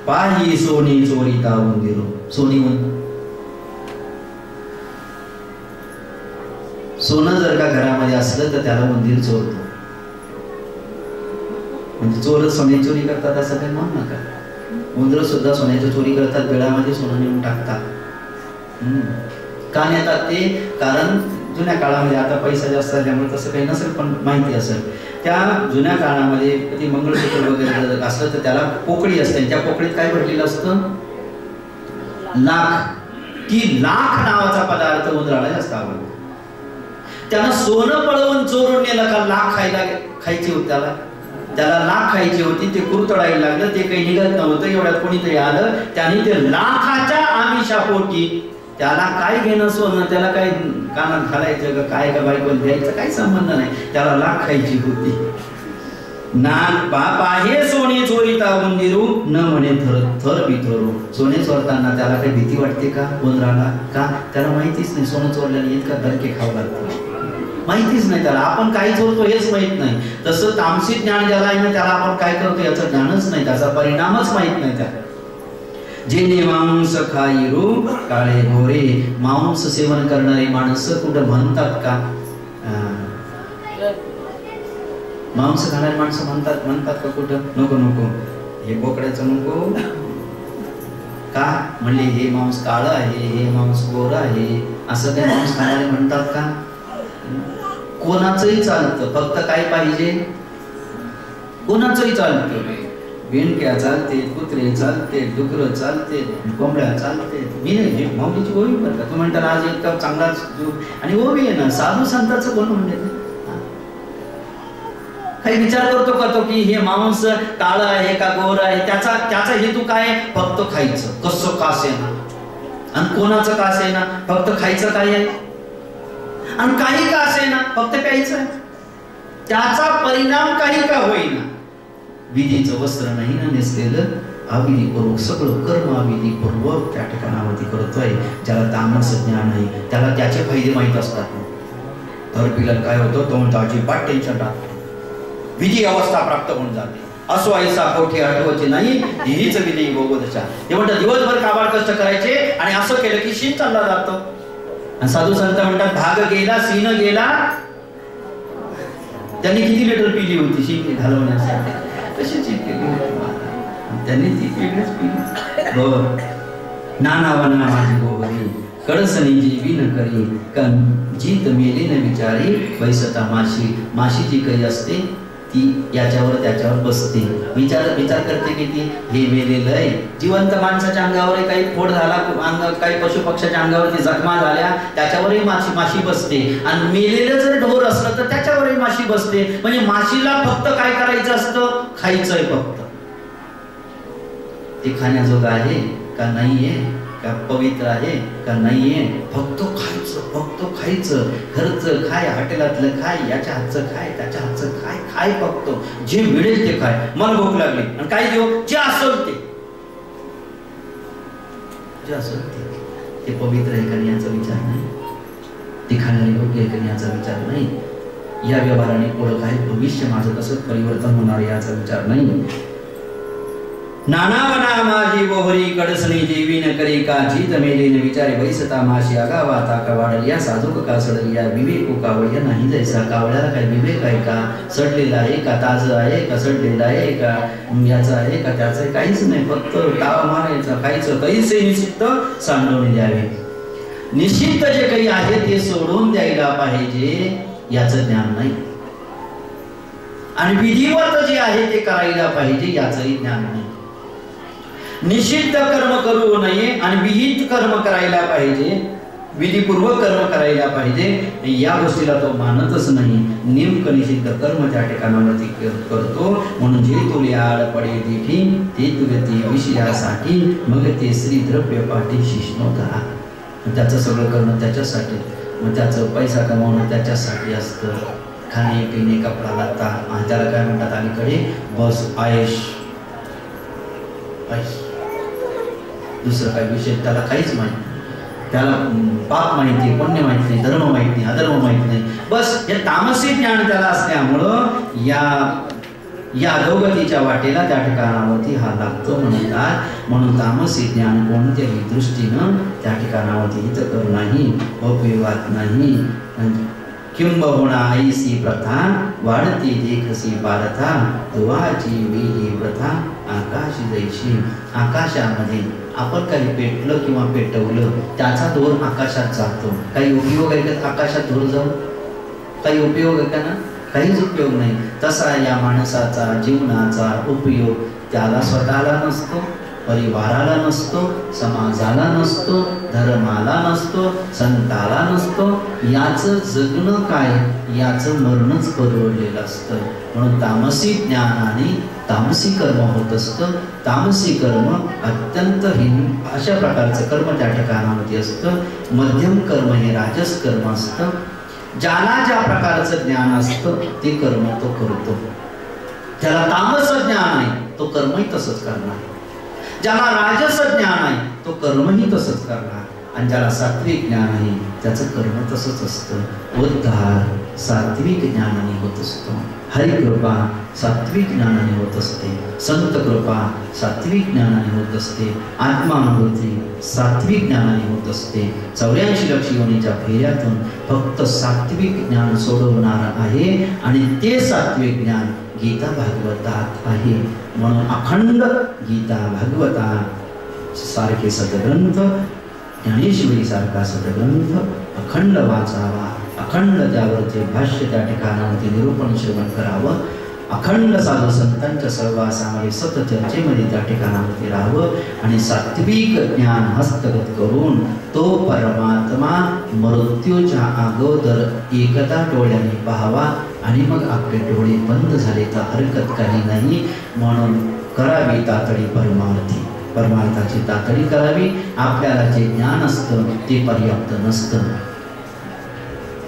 Speaker 1: पाही सोनी चोरीता उंदिरो. सोनी म्हणतो सोनं जर का घरामध्ये असलं तर त्याला उंदीर चोरतो. म्हणजे चोर सोन्याची चोरी करतात असं काही म्हणू नका. उंदर सुद्धा सोन्याची चोरी करतात, बेळामध्ये सोनं नेऊन टाकतात. का नेतात ते? कारण जुन्या काळामध्ये, आता पैसा जास्त झाल्यामुळे तसं काही नसेल पण माहिती असेल, त्या जुन्या काळामध्ये कधी मंगळसूत्र वगैरे असलं तर त्याला पोकळी असते. त्या पोकळीत काय भरलेलं असतं? लाख. ती लाख नावाचा पदार्थ उंदराला जास्त आवडतो. त्यानं सोनं पळवून चोरून नेलं का लाख खायची होती त्याला लाख खायची होती. ते कुरतडायला लागलं, ते काही निघत नव्हतं. एवढ्यात कोणीतरी आलं, त्याने ते लाखाच्या आमिषापोटी, त्याला काय घेणं सोनं, त्याला काय कानात घालायचं का काय का बायकोला द्यायचं काही संबंध नाही, त्याला लाख खायची होती. नाग बाप आहे सोने चोरीता उंदिरू, न म्हणे थर थर बिथरू. सोने चोरताना त्याला काही भीती वाटते का उंदराला? का त्याला माहितीच नाही सोनं चोरल्याने इतका धडके खावं लागतं, माहितीच नाही त्याला. आपण काय चोरतो हेच माहित नाही. तसं तामसी ज्ञान ज्याला आहे ना, त्याला आपण काय करतो याचं ज्ञानच नाही, त्याचा परिणामच माहित नाही त्याला. जेने मांस खाईरू काळे घोरे, मांस सेवन करणारे माणसं कुठं म्हणतात का? मांस खाणारी माणसं म्हणतात का कुठं? नको नको, हे बोकड्याचं नको का म्हणले, हे मांस काळं आहे, हे मांस गोरं आहे, असं काही मांस खाणारे म्हणतात का? कोणाचंही चालतं, फक्त काय पाहिजे? कोणाचंही चालतं. बेंडक्या चालते, कुत्रे चालते, डुकरं चालते, कोंबड्या चालते. मी नाही, माऊलीची ओवी बरं का. तू म्हणता आज इतका चांगला आणि ओवी आहे ना, साधू संतांचं कोण म्हणले? काही विचार करतो का तो की हे मांस काळं आहे का गोर आहे? त्याचा हेतू काय? फक्त खायचं. कसं कास आहे ना, आणि कोणाचं कास आहे ना, फक्त खायचं काय आहे, आणि काही का असे ना फक्त प्यायचं आहे. त्याचा परिणाम काही का होईना. विधीचं वस्त्र नाही ना नेसलेलं, अविधीपूर्वक सगळं कर्म अविधीपूर्वक त्या ठिकाणावरती करतोय. ज्याला तामस ज्ञान आहे त्याला त्याचे फायदे माहीत असतात. तर पिल्याला काय होतं, तो म्हणतो अजिबात टेन्शन राहत, विधी अवस्था प्राप्त होऊन जाते. असो ऐसा कोठे आठवायचे नाही, हीच विधी भोगवतच्या. ते म्हणतात दिवसभर काबाड कष्ट करायचे आणि असं केलं की शीन चालला जातो. आणि साधू संत म्हणतात भाग गेला सीन गेला. त्यांनी किती लिटर पिली होती शीन घालवण्यासाठी? कशाची पिली होती? त्यांनी ती वेगळीच पिली. हो, नाना वना माझी गोवरी, कळसणी जीवी न करी, कण जीत मेली न विचारी. वैसता माशी जी काही असते ती याच्यावर त्याच्यावर बसते, विचार करते की ती हे मेलेलं आहे. जिवंत माणसाच्या अंगावर काही फोड झाला, काही पशु पक्ष्याच्या अंगावरती जखमा झाल्या, त्याच्यावरही माशी बसते. आणि मेलेलं जर ढोर असलं तर त्याच्यावरही माशी बसते. म्हणजे माशीला फक्त काय करायचं असतं? खायचंय फक्त. ते खाण्याजोगं आहे का नाहीये, का पवित्र आहे का नाहीये, फक्त खायचं, फक्त खायचं. घरचं खाय, हॉटेलातलं खाय, याच्या हातचं खाय, त्याच्या हातचं खाय फक्त. जे मिळेल ते खाय. मला भूक लागली आणि काय देऊ? जे असेल ते, जे असेल ते पवित्र आहे का याचा विचार नाही, ते खाण्याला योग्य आहे का याचा विचार नाही. या व्यवहाराने पुढं काय भविष्य माझं कसं परिवर्तन होणार याचा विचार नाही. नाना वना माझी बोहरी, कडसणी देवी न करी, का जीत मेली न विचारे. वैसता माशी आगावाता का वाढल्या, साधूक का सडलिया, विवेको कावळ्या नाही जैसा. कावळ्याला काय विवेक आहे का? सडलेला आहे का, ताजं आहे का, सडलेला आहे का, याचं आहे का त्याचं आहे? काहीच नाही, फक्त ताव मारायचं, खायचं. कैसे निषिद्ध सांडवणे द्यावे. निषिद्ध जे काही आहे ते सोडून द्यायला पाहिजे याचं ज्ञान नाही. आणि विधिवत जे आहे ते करायला पाहिजे याचंही ज्ञान नाही. निषिद्ध कर्म करू नये आणि विहित कर्म करायला पाहिजे, विधीपूर्वक कर्म करायला पाहिजे, या गोष्टीला तो मानतच नाही. नेमकं निषिद्ध कर्म त्या ठिकाणावरती करतो. म्हणून जे तुले आड पडे देठी, ते तुले ते विषयासाठी, मग ते श्री द्रव्य पाठी शिष्णो धरा. त्याचं सगळं करणं त्याच्यासाठी, मग त्याचं पैसा कमावणं त्याच्यासाठी असतं. खाणे पिणे कपडा लागता, आणि त्याला काय म्हणतात अलीकडे? बस आयश. दुसरं काही विषय त्याला काहीच माहित नाही. त्याला पाप माहिती, पुण्य माहित नाही, धर्म माहित नाही, अधर्म माहित नाही. बस हे तामसी ज्ञान त्याला असल्यामुळं या अधोगतीच्या वाटेला त्या ठिकाणावरती हा लागतो म्हणतात. म्हणून तामसी ज्ञान कोणत्याही दृष्टीनं त्या ठिकाणावरती हितकर नाही, उपयोगात नाही. किंबहुना ऐसी प्रथा वाढती देखसी पारथा, दुवाची विही प्रथा आकाश जैशी. आकाशामध्ये आपण काही पेटलं किंवा पेटवलं त्याचा धूर आकाशात जातो. काही उपयोग आहे का आकाशात धूर जाऊन? काही उपयोग आहे का ना? काहीच उपयोग नाही. तसा या माणसाचा जीवनाचा उपयोग त्याला स्वतःला नसतो, परिवाराला नसतो, समाजाला नसतो, धर्माला नसतो, संताला नसतो. याचं जगणं काय, याचं मरणच परवडलेलं असतं. म्हणून तामसी ज्ञानाने तामसी कर्म होत असतं. तामसी कर्म अत्यंत अशा प्रकारचं कर्म त्या ठिकाणामध्ये असतं. मध्यम कर्म हे राजस कर्म असतं. ज्याला ज्या प्रकारचं ज्ञान असतं ते कर्म तो करतो. ज्याला तामस ज्ञान आहे तो कर्मही तसंच करणार. ज्याला राजस ज्ञान आहे तो कर्मही तसंच करणार. आणि ज्याला सात्विक ज्ञान आहे त्याचं कर्म तसंच असतं. उद्धार सात्विक ज्ञानाने होत असतो. हरिकृपा सात्विक ज्ञानाने होत असते. संत कृपा सात्विक ज्ञानाने होत असते. आत्मानुभूती सात्विक ज्ञानाने होत असते. 84 लक्ष योनीच्या फेऱ्यातून फक्त सात्विक ज्ञान सोडवणार आहे आणि ते सात्विक ज्ञान गीता भागवतात आहे. म्हणून अखंड गीता भागवता सारखे सद्ग्रंथ, ज्ञानेश्वरी सारखा सद्ग्रंथ अखंड वाचावा. अखंड त्यावरचे भाष्य त्या ठिकाणावरती निरूपण श्रवण करावं. अखंड साधू संतांच्या सहवासामध्ये सतचर्चेमध्ये त्या ठिकाणावरती राहावं आणि सात्विक ज्ञान हस्तगत करून तो परमात्मा मृत्यूच्या अगोदर एकदा डोळ्याने पाहावा. आणि मग आपले डोळे बंद झाले तर हरकत काही नाही. म्हणून करावी तातडी परमार्थी. परमार्थाची तातडी करावी. आपल्याला जे ज्ञान असतं ते पर्याप्त नसतं.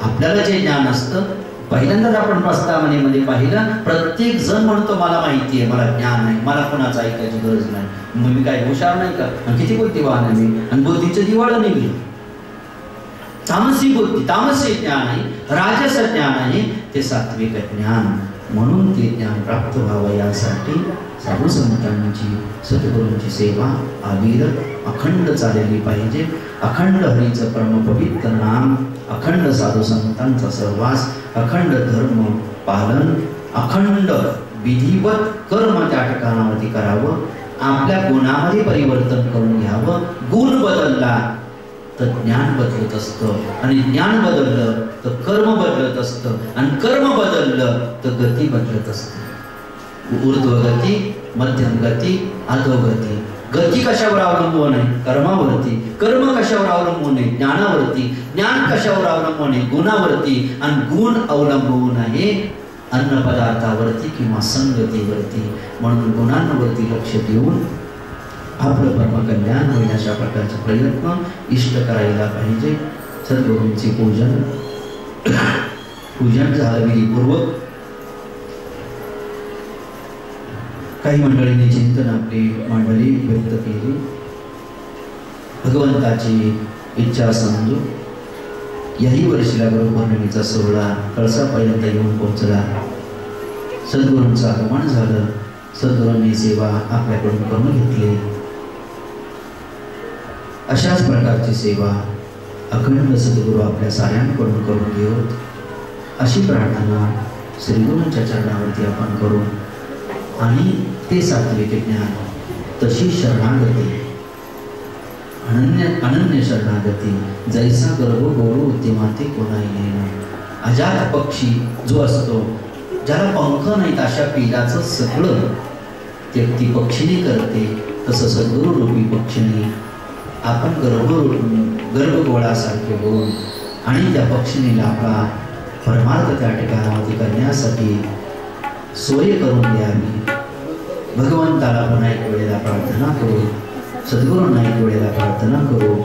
Speaker 1: आपल्याला जे ज्ञान असतं, पहिल्यांदाच आपण प्रस्तावनेमध्ये पाहिलं, प्रत्येक जण म्हणतो मला माहिती आहे, मला ज्ञान नाही, मला कोणाचं ऐकायची गरज नाही, मग मी काय हुशार नाही का, आणि किती बुद्धिवान आहे मी, आणि बुद्धीचं दिवाळं निघली. तामसी बुद्धी, तामसी ज्ञान आहे, राजस ज्ञान आहे, ते सात्विक ज्ञान. म्हणून ते ज्ञान प्राप्त व्हावं यासाठी साधू संतांची सद्गुरूंची सेवा अविरत अखंड चालली पाहिजे. अखंड हरीचं परमपवित्र नाम, अखंड साधू संतांचा सहवास, अखंड धर्म पालन, अखंड विधिवत कर्म त्या ठिकाणावरती करावं. आपल्या गुणामध्ये परिवर्तन करून घ्यावं. गुण बदलला तर ज्ञान बदलत असतं, आणि ज्ञान बदललं तर कर्म बदलत असतं, आणि कर्म बदललं तर गती बदलत असते. ऊर्ध्वगती, मध्यम गती, अधोगती. गती कशावर अवलंबून आहे? कर्मावरती. कर्म कशावर अवलंबून आहे? ज्ञानावरती. ज्ञान कशावर अवलंबून आहे? गुणावरती. आणि गुण अवलंबून आहे अन्न पदार्थावरती किंवा संगतीवरती. म्हणून गुणांवरती लक्ष देऊन आपलं परमकल्याण होईल अशा प्रकारचे प्रयत्न इष्ट करायला पाहिजे. सद्गुरूंचे पूजन झालं विधीपूर्वक. काही मंडळींनी चिंतन आपली मंडळी व्यक्त केली. भगवंताची इच्छा समजू याही वर्षीला गुरुपौर्णिमेचा सोहळा कळसापर्यंत येऊन पोहोचला. सद्गुरूंचं आगमन झालं. सद्गुरूंनी सेवा आपल्याकडून करून घेतली. अशाच प्रकारची सेवा अखंड सद्गुरू आपल्या साऱ्यांकडून करून घेऊत अशी प्रार्थना श्रीगुरूंच्या चरणावरती आपण करू. आणि ते सात्विक ज्ञान, तशी शरणागती, अनन्य शरणागती, जैसा गर्भ गोरू उद्यमाते कोणाही नेणं. अजात पक्षी जो असतो, ज्याला पंख नाहीत अशा पिलाचं सगळं ते ती पक्षिणी करते, तसं सद्गुरू रूपी पक्षिणी आपण गर्भगोळासारखे होऊन आणि त्या पक्षिणीला आपला परमार्थ त्या ठिकाणावरती करण्यासाठी सोय करून द्यावी. भगवंताला पण एक वेळेला प्रार्थना करू, सद्गुरूंना एक वेळेला प्रार्थना करू.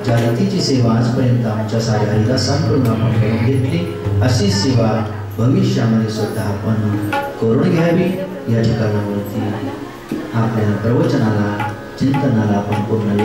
Speaker 1: ज्या रीतीची सेवा आजपर्यंत आमच्या साऱ्या हरिदासांकडून आपण करून घेतली, अशी सेवा भविष्यामध्ये सुद्धा आपण करून घ्यावी. या ठिकाणावरती आपल्या प्रवचनाला, चिंतनाला आपण पूर्ण